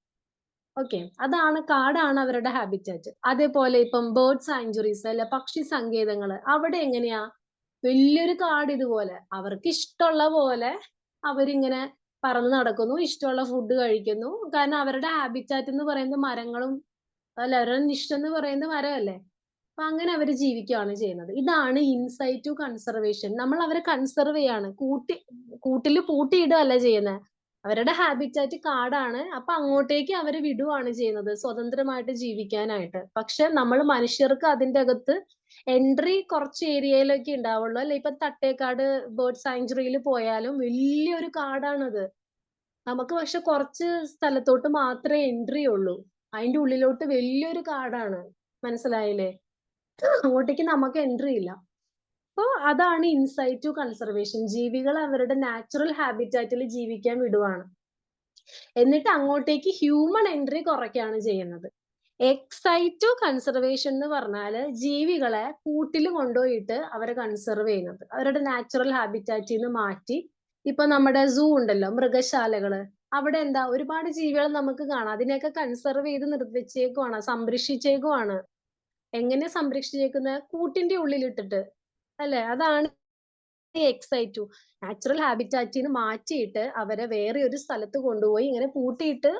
ഓക്കെ, അതാണ് കാടാണ് അവരുടെ ഹാബിറ്റാറ്റ്. അതേപോലെ ഇപ്പം ബേർഡ് സാങ്ച്വറീസ് അല്ലെ, പക്ഷി സങ്കേതങ്ങള്, അവിടെ എങ്ങനെയാ വലിയൊരു കാട് ഇതുപോലെ അവർക്ക് ഇഷ്ടമുള്ള പോലെ അവരിങ്ങനെ പറന്ന് നടക്കുന്നു, ഇഷ്ടമുള്ള ഫുഡ് കഴിക്കുന്നു. കാരണം അവരുടെ ഹാബിറ്റാറ്റ് എന്ന് പറയുന്നത് മരങ്ങളും അല്ല, അവരുടെ നിഷ്ടം എന്ന് പറയുന്നത് മരമല്ലേ. അപ്പൊ അങ്ങനെ അവര് ജീവിക്കുകയാണ് ചെയ്യുന്നത്. ഇതാണ് ഇൻസൈറ്റ് ടു കൺസർവേഷൻ. നമ്മൾ അവരെ കൺസർവ് ചെയ്യാണ്, കൂട്ടിൽ പൂട്ടിയിടുകയല്ല ചെയ്യുന്നത്. അവരുടെ ഹാബിറ്റാറ്റ് കാടാണ്, അപ്പൊ അങ്ങോട്ടേക്ക് അവര് വിടുവാണ് ചെയ്യുന്നത് സ്വതന്ത്രമായിട്ട് ജീവിക്കാനായിട്ട്. പക്ഷെ നമ്മൾ മനുഷ്യർക്ക് അതിന്റെ അകത്ത് എൻട്രി കുറച്ച് ഏരിയയിലൊക്കെ ഉണ്ടാവുള്ളൂ അല്ലെ. ഇപ്പൊ തട്ടേക്കാട് ബേർഡ് സാങ്ച്വറിയിൽ പോയാലും വലിയൊരു കാടാണത്. നമുക്ക് പക്ഷെ കുറച്ച് സ്ഥലത്തോട്ട് മാത്രമേ എൻട്രി ഉള്ളൂ. അതിന്റെ ഉള്ളിലോട്ട് വലിയൊരു കാടാണ്. മനസ്സിലായില്ലേ? അങ്ങോട്ടേക്ക് നമുക്ക് എൻട്രി ഇല്ല. അപ്പൊ അതാണ് ഇൻസൈറ്റ് ടു കൺസർവേഷൻ. ജീവികൾ അവരുടെ നാച്ചുറൽ ഹാബിറ്റാറ്റിൽ ജീവിക്കാൻ വിടുവാണ്. എന്നിട്ട് അങ്ങോട്ടേക്ക് ഹ്യൂമൻ എൻട്രി കുറയ്ക്കുകയാണ് ചെയ്യുന്നത്. എക്സൈറ്റ് ടു കൺസർവേഷൻ എന്ന് പറഞ്ഞാല് ജീവികളെ കൂട്ടിൽ കൊണ്ടുപോയിട്ട് അവരെ കൺസർവ് ചെയ്യുന്നത്, അവരുടെ നാച്ചുറൽ ഹാബിറ്റാറ്റിൽ നിന്ന് മാറ്റി. ഇപ്പൊ നമ്മുടെ സൂ ഉണ്ടല്ലോ, മൃഗശാലകള്, അവിടെ എന്താ ഒരുപാട് ജീവികൾ നമുക്ക് കാണാം. അതിനെയൊക്കെ കൺസർവ് ചെയ്ത് നിർത്തിച്ചേക്കുവാണ്, സംരക്ഷിച്ചേക്കുവാണ്. എങ്ങനെ സംരക്ഷിച്ചേക്കുന്നത്? കൂട്ടിന്റെ ഉള്ളിലിട്ടിട്ട് അല്ലെ. അതാണ് എക്സൈറ്റ് ടു. നാച്ചുറൽ ഹാബിറ്റാറ്റിൽ നിന്ന് മാറ്റിയിട്ട് അവരെ വേറെ ഒരു സ്ഥലത്ത് കൊണ്ടുപോയി ഇങ്ങനെ പൂട്ടിയിട്ട്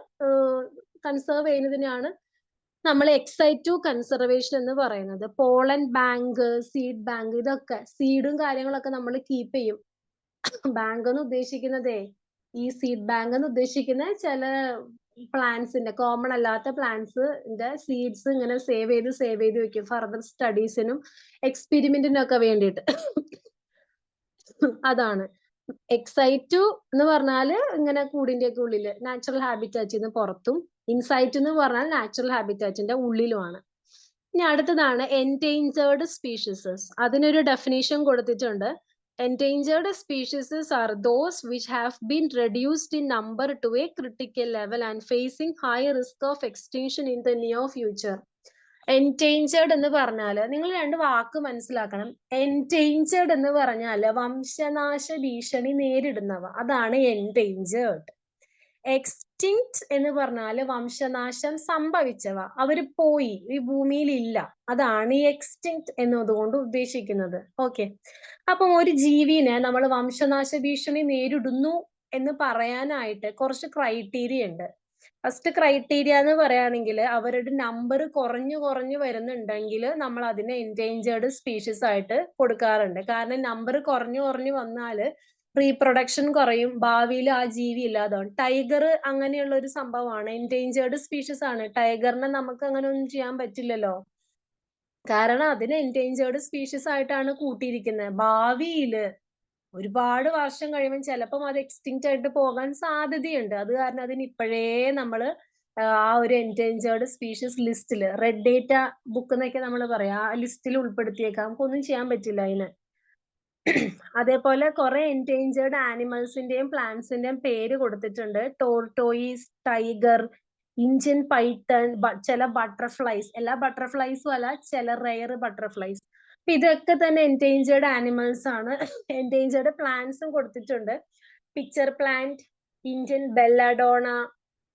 കൺസർവ് ചെയ്യുന്നതിനാണ് നമ്മൾ എക്സൈറ്റ് ടു കൺസർവേഷൻ എന്ന് പറയുന്നത്. പോളൻ ബാങ്ക്, സീഡ് ബാങ്ക്, ഇതൊക്കെ സീഡും കാര്യങ്ങളൊക്കെ നമ്മൾ കീപ്പ് ചെയ്യും. ബാങ്ക് എന്ന് ഉദ്ദേശിക്കുന്നതേ, ഈ സീഡ് ബാങ്ക് എന്ന് ഉദ്ദേശിക്കുന്ന ചില പ്ലാന്റ്സിന്റെ, കോമൺ അല്ലാത്ത പ്ലാന്റ്സിന്റെ സീഡ്സ് ഇങ്ങനെ സേവ് ചെയ്ത് വെക്കും ഫർദർ സ്റ്റഡീസിനും എക്സ്പെരിമെന്റിനും ഒക്കെ വേണ്ടിയിട്ട്. അതാണ് എക്സൈറ്റ് എന്ന് പറഞ്ഞാല് ഇങ്ങനെ കൂടിന്റെ ഒക്കെ ഉള്ളില് നാച്ചുറൽ ഹാബിറ്റാറ്റിൽ നിന്ന് പുറത്തും, ഇൻസൈറ്റ് എന്ന് പറഞ്ഞാൽ നാച്ചുറൽ ഹാബിറ്റാറ്റിന്റെ ഉള്ളിലുമാണ്. ഇനി അടുത്തതാണ് എൻഡേഞ്ചേർഡ് സ്പീഷീസസ്. അതിനൊരു ഡെഫിനേഷൻ കൊടുത്തിട്ടുണ്ട്. Endangered species are those which have been reduced in number to a critical level and facing high risk of extinction in the near future. Endangered എന്ന് പറഞ്ഞാല് നിങ്ങൾ രണ്ട് വാക്ക് മനസ്സിലാക്കണം. എൻഡേഞ്ചേർഡ് എന്ന് പറഞ്ഞാല് വംശനാശ ഭീഷണി നേരിടുന്നവ, അതാണ് എൻഡേഞ്ചേർഡ്. എക്സ്റ്റിങ്ക്ട് എന്ന് പറഞ്ഞാല് വംശനാശം സംഭവിച്ചവ, അവര് പോയി, ഈ ഭൂമിയിൽ ഇല്ല, അതാണ് ഈ എക്സ്റ്റിങ്ക്ട് എന്നതുകൊണ്ട് ഉദ്ദേശിക്കുന്നത്. ഓക്കെ, അപ്പം ഒരു ജീവിനെ നമ്മൾ വംശനാശ ഭീഷണി നേരിടുന്നു എന്ന് പറയാനായിട്ട് കുറച്ച് ക്രൈറ്റീരിയ ഉണ്ട്. ഫസ്റ്റ് ക്രൈറ്റീരിയ എന്ന് പറയുകയാണെങ്കിൽ അവരുടെ നമ്പർ കുറഞ്ഞു വരുന്നുണ്ടെങ്കിൽ നമ്മൾ അതിനെ എൻഡേഞ്ചേർഡ് സ്പീഷീസ് ആയിട്ട് കൊടുക്കാറുണ്ട്. കാരണം നമ്പർ കുറഞ്ഞു വന്നാല് റീപ്രൊഡക്ഷൻ കുറയും, ഭാവിയിൽ ആ ജീവി ഇല്ലാതാവും. ടൈഗർ അങ്ങനെയുള്ള ഒരു സംഭവമാണ്, എൻഡേഞ്ചേർഡ് സ്പീഷീസ് ആണ്. ടൈഗറിനെ നമുക്ക് അങ്ങനെ ഒന്നും ചെയ്യാൻ പറ്റില്ലല്ലോ, കാരണം അതിനെ എൻഡേഞ്ചേർഡ് സ്പീഷീസ് ആയിട്ടാണ് കൂട്ടിയിരിക്കുന്നത്. ഭാവിയില് ഒരുപാട് വർഷം കഴിയുമ്പോൾ ചിലപ്പം അത് എക്സ്റ്റിങ്ക്റ്റ് ആയിട്ട് പോകാൻ സാധ്യതയുണ്ട്. അത് കാരണം അതിന് ഇപ്പോഴേ നമ്മള് ആ ഒരു എൻഡേഞ്ചേർഡ് സ്പീഷീസ് ലിസ്റ്റില്, റെഡ് ഡേറ്റ ബുക്ക് എന്നൊക്കെ നമ്മൾ പറയാം, ആ ലിസ്റ്റിൽ ഉൾപ്പെടുത്തിയേക്കാം. നമുക്കൊന്നും ചെയ്യാൻ പറ്റില്ല അതിന്. അതേപോലെ കുറെ എൻഡേഞ്ചേർഡ് ആനിമൽസിന്റെയും പ്ലാന്റ്സിന്റെയും പേര് കൊടുത്തിട്ടുണ്ട്. ടോർട്ടോയിസ്, ടൈഗർ, ഇന്ത്യൻ പൈത്തൺ, ചില ബട്ടർഫ്ലൈസ്, എല്ലാ ബട്ടർഫ്ലൈസും അല്ല, ചില റെയർ ബട്ടർഫ്ലൈസ്. ഇതൊക്കെ തന്നെ എൻഡേഞ്ചേർഡ് ആനിമൽസ് ആണ്. എൻഡേഞ്ചേർഡ് പ്ലാന്റ്സും കൊടുത്തിട്ടുണ്ട്. Pitcher plant, Indian belladonna,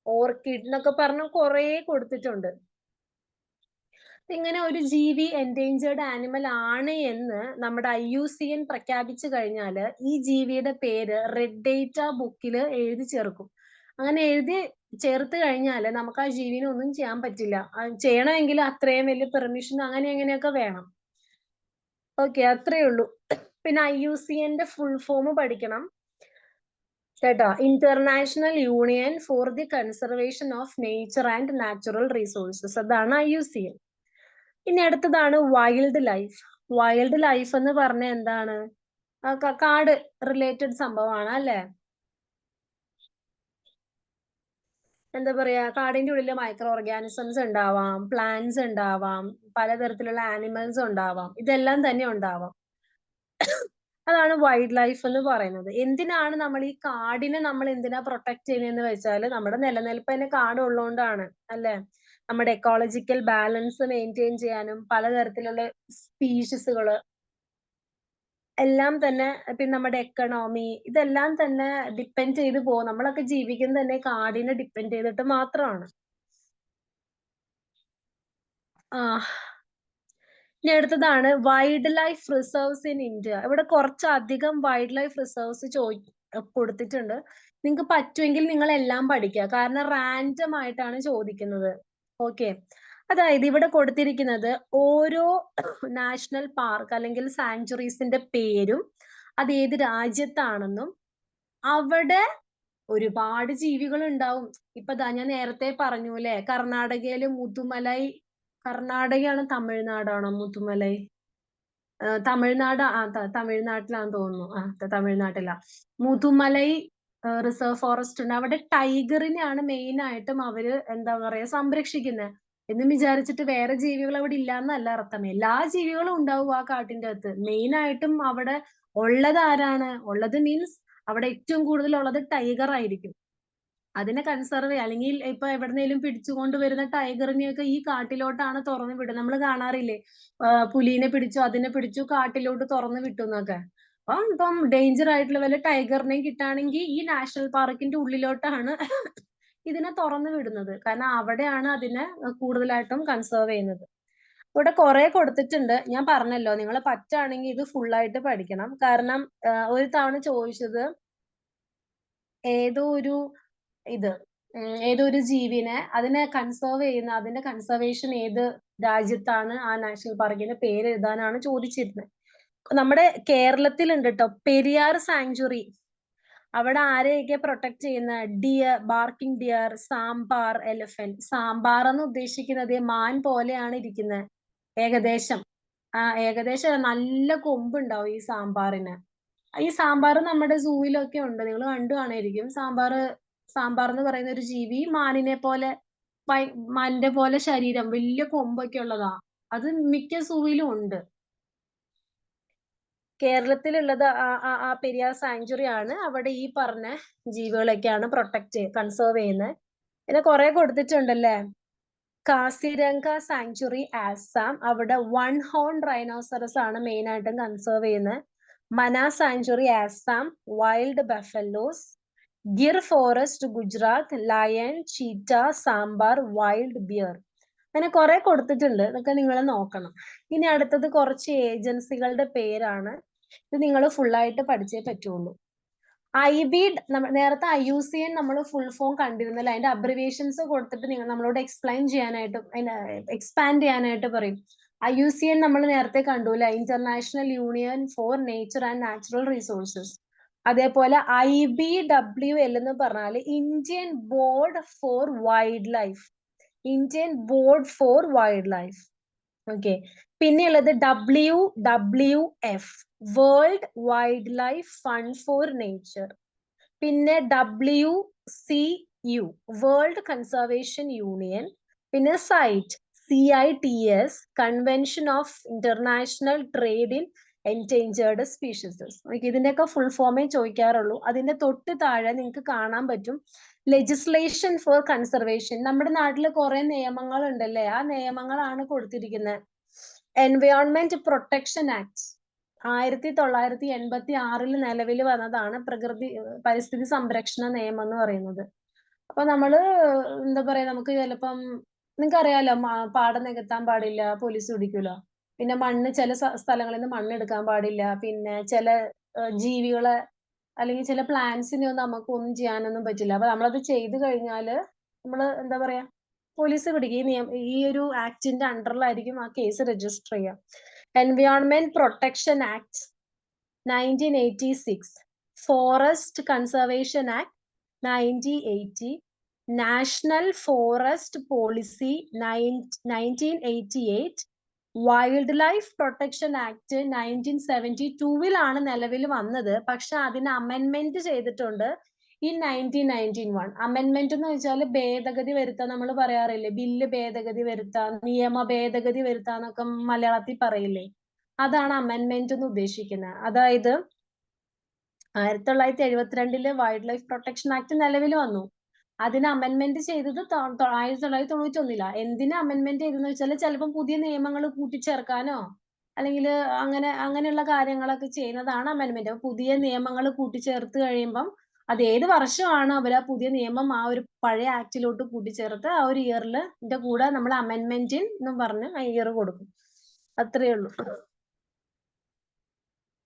orchid എന്നൊക്കെ പറഞ്ഞ് കുറെ കൊടുത്തിട്ടുണ്ട്. ഇങ്ങനെ ഒരു ജീവി എൻഡേഞ്ചേർഡ് ആനിമൽ ആണ് എന്ന് നമ്മുടെ IUCN പ്രഖ്യാപിച്ചു കഴിഞ്ഞാൽ ഈ ജീവിയുടെ പേര് റെഡ് ഡേറ്റ ബുക്കിൽ എഴുതി ചേർക്കും. അങ്ങനെ എഴുതി ചേർത്ത് കഴിഞ്ഞാൽ നമുക്ക് ആ ജീവിനെ ഒന്നും ചെയ്യാൻ പറ്റില്ല. ചെയ്യണമെങ്കിൽ അത്രയും വലിയ പെർമിഷൻ അങ്ങനെ എങ്ങനെയൊക്കെ വേണം. ഓക്കെ, അത്രേ ഉള്ളൂ. പിന്നെ IUCNന്റെ ഫുൾ ഫോം പഠിക്കണം കേട്ടോ. International union for the conservation of nature and natural resources, അതാണ് IUCN. ഇനി അടുത്തതാണ് വൈൽഡ് ലൈഫ്. വൈൽഡ് ലൈഫ് എന്ന് പറഞ്ഞ എന്താണ്? കാട് റിലേറ്റഡ് സംഭവമാണ് അല്ലെ. എന്താ പറയാ, കാടിന്റെ ഉള്ളിൽ മൈക്രോ ഓർഗാനിസംസ് ഉണ്ടാവാം, പ്ലാന്റ്സ് ഉണ്ടാവാം, പലതരത്തിലുള്ള ആനിമൽസ് ഉണ്ടാവാം, ഇതെല്ലാം തന്നെ ഉണ്ടാവാം. അതാണ് വൈൽഡ് ലൈഫ് എന്ന് പറയുന്നത്. എന്തിനാണ് നമ്മൾ ഈ കാടിനെ നമ്മൾ എന്തിനാ പ്രൊട്ടക്ട് ചെയ്യുന്നതെന്ന് വെച്ചാൽ നമ്മുടെ നിലനിൽപ്പ് തന്നെ കാട് ഉള്ളതുകൊണ്ടാണ് അല്ലെ. നമ്മുടെ എക്കോളജിക്കൽ ബാലൻസ് മെയിൻറ്റെയിൻ ചെയ്യാനും പലതരത്തിലുള്ള സ്പീഷീസുകള് എല്ലാം തന്നെ, പിന്നെ നമ്മുടെ എക്കണോമി, ഇതെല്ലാം തന്നെ ഡിപ്പെൻഡ് ചെയ്ത് പോകും. നമ്മളൊക്കെ ജീവിക്കുന്നത് തന്നെ കാടിനെ ഡിപ്പെൻഡ് ചെയ്തിട്ട് മാത്രമാണ്. ഇനി അടുത്തതാണ് wild life reserves in India. ഇവിടെ കുറച്ചധികം വൈൽഡ് ലൈഫ് റിസർവ്സ് കൊടുത്തിട്ടുണ്ട്. നിങ്ങൾക്ക് പറ്റുമെങ്കിൽ നിങ്ങൾ എല്ലാം പഠിക്കുക, കാരണം റാൻഡം ആയിട്ടാണ് ചോദിക്കുന്നത്. ഓക്കെ, അതായത് ഇവിടെ കൊടുത്തിരിക്കുന്നത് ഓരോ നാഷണൽ പാർക്ക് അല്ലെങ്കിൽ സാങ്ച്വറീസിന്റെ പേരും അത് ഏത് രാജ്യത്താണെന്നും അവിടെ ഒരുപാട് ജീവികൾ ഉണ്ടാവും. ഇപ്പൊ ഞാൻ നേരത്തെ പറഞ്ഞു അല്ലെ, കർണാടകയില് മുതുമലൈ, കർണാടകയാണ് തമിഴ്നാടാണോ മുതുമലൈ? തമിഴ്നാട്, തമിഴ്നാട്ടിലാന്ന് തോന്നുന്നു. തമിഴ്നാട്ടിലാ മുതുമലൈ റിസർവ് ഫോറസ്റ്റ് ഉണ്ട്. അവിടെ ടൈഗറിനെയാണ് മെയിൻ ആയിട്ടും അവര് എന്താ പറയാ സംരക്ഷിക്കുന്നത്. എന്നും വിചാരിച്ചിട്ട് വേറെ ജീവികൾ അവിടെ ഇല്ലാന്നല്ല അർത്ഥം. എല്ലാ ജീവികളും ഉണ്ടാവും ആ കാട്ടിന്റെ അകത്ത്. മെയിൻ ആയിട്ടും അവിടെ ഉള്ളത് ആരാണ്? ഉള്ളത് മീൻസ് അവിടെ ഏറ്റവും കൂടുതൽ ഉള്ളത് ടൈഗർ ആയിരിക്കും. അതിനെ കൺസർവ് ചെയ്യുക, അല്ലെങ്കിൽ ഇപ്പൊ എവിടെന്നേലും പിടിച്ചുകൊണ്ട് വരുന്ന ടൈഗറിനെയൊക്കെ ഈ കാട്ടിലോട്ടാണ് തുറന്നു വിടുന്നത്. നമ്മൾ കാണാറില്ലേ, പുലീനെ പിടിച്ചു, അതിനെ പിടിച്ചു, കാട്ടിലോട്ട് തുറന്നു വിട്ടു എന്നൊക്കെ. അപ്പം ഇപ്പം ഡേഞ്ചർ ആയിട്ടുള്ള വല്ല ടൈഗറിനെയും കിട്ടുകയാണെങ്കിൽ ഈ നാഷണൽ പാർക്കിന്റെ ഉള്ളിലോട്ടാണ് ഇതിനെ തുറന്നു വിടുന്നത്. കാരണം അവിടെയാണ് അതിനെ കൂടുതലായിട്ടും കൺസർവ് ചെയ്യുന്നത്. ഇവിടെ കുറെ കൊടുത്തിട്ടുണ്ട്. ഞാൻ പറഞ്ഞല്ലോ, നിങ്ങൾ പറ്റുകയാണെങ്കിൽ ഇത് ഫുൾ ആയിട്ട് പഠിക്കണം. കാരണം ഒരു തവണ ചോദിച്ചത് ഏതോ ഒരു ഏതോ ഒരു ജീവിനെ അതിനെ കൺസർവ് ചെയ്യുന്ന, അതിന്റെ കൺസർവേഷൻ ഏത് രാജ്യത്താണ്, ആ നാഷണൽ പാർക്കിന്റെ പേര് എഴുതാനാണ് ചോദിച്ചിരുന്നത്. നമ്മുടെ കേരളത്തിൽ ഉണ്ട് കേട്ടോ പെരിയാർ സാങ്ച്വറി. അവിടെ ആരെയൊക്കെ പ്രൊട്ടക്ട് ചെയ്യുന്ന? Dear, barking deer, sambar elephant. Sambar എന്ന് ഉദ്ദേശിക്കുന്നത് മാൻ പോലെയാണ് ഇരിക്കുന്നത് ഏകദേശം. ഏകദേശം നല്ല കൊമ്പുണ്ടാവും ഈ സാമ്പാറിന്. ഈ സാമ്പാർ നമ്മുടെ സൂവിലൊക്കെ ഉണ്ട്, നിങ്ങൾ കണ്ടു കാണായിരിക്കും. സാമ്പാർ എന്ന് പറയുന്ന ഒരു ജീവി മാനിനെ പോലെ, മാനിന്റെ പോലെ ശരീരം, വലിയ കൊമ്പൊക്കെ ഉള്ളതാ. അത് മിക്ക സൂവിലും ഉണ്ട്. കേരളത്തിലുള്ളത് ആ പെരിയാർ സാങ്ച്വറി ആണ്. അവിടെ ഈ പറഞ്ഞ ജീവികളൊക്കെയാണ് കൺസേർവ് ചെയ്യുന്നത്. പിന്നെ കുറെ കൊടുത്തിട്ടുണ്ടല്ലേ. കാസിരംഗ സാങ്ച്വറി ആസാം, അവിടെ 1 ഹോൺ റൈനോസറസ് ആണ് മെയിൻ ആയിട്ടും കൺസേർവ് ചെയ്യുന്നത്. Manas sanctuary Assam, wild buffaloes. Gir forest Gujarat, lion, cheetah, sambar, wild bear. അങ്ങനെ കുറെ കൊടുത്തിട്ടുണ്ട്, ഇതൊക്കെ നിങ്ങൾ നോക്കണം. ഇനി അടുത്തത് കുറച്ച് ഏജൻസികളുടെ പേരാണ്. ഇത് നിങ്ങൾ ഫുൾ ആയിട്ട് പഠിച്ചേ പറ്റുള്ളൂ. നേരത്തെ IUCN നമ്മൾ ഫുൾ ഫോം കണ്ടിരുന്നല്ലോ, അതിന്റെ അബ്രിവേഷൻസ് കൊടുത്തിട്ട് നമ്മളോട് എക്സ്പാൻഡ് ചെയ്യാനായിട്ട് പറയും. IUCN നമ്മൾ നേരത്തെ കണ്ടുല്ലേ, international union for nature and natural resources. അതേപോലെ IBWL എന്ന് പറഞ്ഞാല് Indian board for wild life. Indian board for wild life. Okay, പിന്നെയുള്ളത് WWF, world wild life fund for nature. പിന്നെ WCU, വേൾഡ് കൺസർവേഷൻ യൂണിയൻ. പിന്നെ CITES, convention of international trade in endangered specieses. ഇതിന്റെയൊക്കെ full ഫോമേ ചോദിക്കാറുള്ളൂ. അതിന്റെ തൊട്ട് താഴെ നിങ്ങൾക്ക് കാണാൻ പറ്റും ലെജിസ്ലേഷൻ ഫോർ കൺസർവേഷൻ. നമ്മുടെ നാട്ടിൽ കുറെ നിയമങ്ങൾ ഉണ്ടല്ലേ, ആ നിയമങ്ങളാണ് കൊടുത്തിരിക്കുന്നത്. എൻവയോൺമെന്റ് പ്രൊട്ടക്ഷൻ ആക്ട് 1986 നിലവിൽ വന്നതാണ് പരിസ്ഥിതി സംരക്ഷണ നിയമം എന്ന് പറയുന്നത്. അപ്പൊ നമ്മള് എന്താ പറയാ, നമുക്ക് ചിലപ്പം നിങ്ങൾക്കറിയാലോ, പാടം നികത്താൻ പാടില്ല, പോലീസ് പിടിക്കൂലോ. പിന്നെ ചില സ്ഥലങ്ങളിൽ നിന്ന് മണ്ണെടുക്കാൻ പാടില്ല. പിന്നെ ചില ജീവികളെ അല്ലെങ്കിൽ ചില പ്ലാന്റ്സിനെ ഒന്നും നമുക്ക് ഒന്നും ചെയ്യാനൊന്നും പറ്റില്ല. അപ്പൊ നമ്മളത് ചെയ്തു കഴിഞ്ഞാല് നമ്മള് എന്താ പറയാ, പോലീസ് പിടിക്കും. ഈ ഒരു ആക്ടിന്റെ അണ്ടറിലായിരിക്കും ആ കേസ് രജിസ്റ്റർ ചെയ്യുക. Environment protection act 1986, forest conservation act 1980, national forest policy 1988, wild life protection act 1972 നിലവിൽ വന്നത്. പക്ഷെ അതിന് അമെൻമെന്റ് ചെയ്തിട്ടുണ്ട് ഈ 1991. അമെൻമെന്റ് എന്ന് വെച്ചാൽ ഭേദഗതി വരുത്താൻ, നമ്മൾ പറയാറില്ലേ, ബില്ല് ഭേദഗതി വരുത്താൻ, നിയമ ഭേദഗതി വരുത്താന്നൊക്കെ മലയാളത്തിൽ പറയില്ലേ, അതാണ് അമെൻമെന്റ് എന്ന് ഉദ്ദേശിക്കുന്നത്. അതായത് 1972 വൈൽഡ് ലൈഫ് പ്രൊട്ടക്ഷൻ ആക്ട് നിലവിൽ വന്നു. അതിന് അമെന്റ്മെന്റ് ചെയ്തത് 1991 എന്തിനാ അമെന്റ്മെന്റ് ചെയ്തെന്ന് വെച്ചാൽ ചിലപ്പോൾ പുതിയ നിയമങ്ങൾ കൂട്ടിച്ചേർക്കാനോ അല്ലെങ്കിൽ അങ്ങനെയുള്ള കാര്യങ്ങളൊക്കെ ചെയ്യുന്നതാണ് അമെന്റ്മെന്റ്. പുതിയ നിയമങ്ങൾ കൂട്ടിച്ചേർത്ത് കഴിയുമ്പം അത് ഏത് വർഷമാണ് അവർ ആ പുതിയ നിയമം ആ ഒരു പഴയ ആക്ടിലോട്ട് കൂട്ടിച്ചേർത്ത് ആ ഒരു ഇയറിൽ കൂടെ നമ്മൾ അമെന്റ്മെന്റ് എന്നും പറഞ്ഞ് ആ ഇയർ കൊടുക്കും. അത്രയേ ഉള്ളൂ.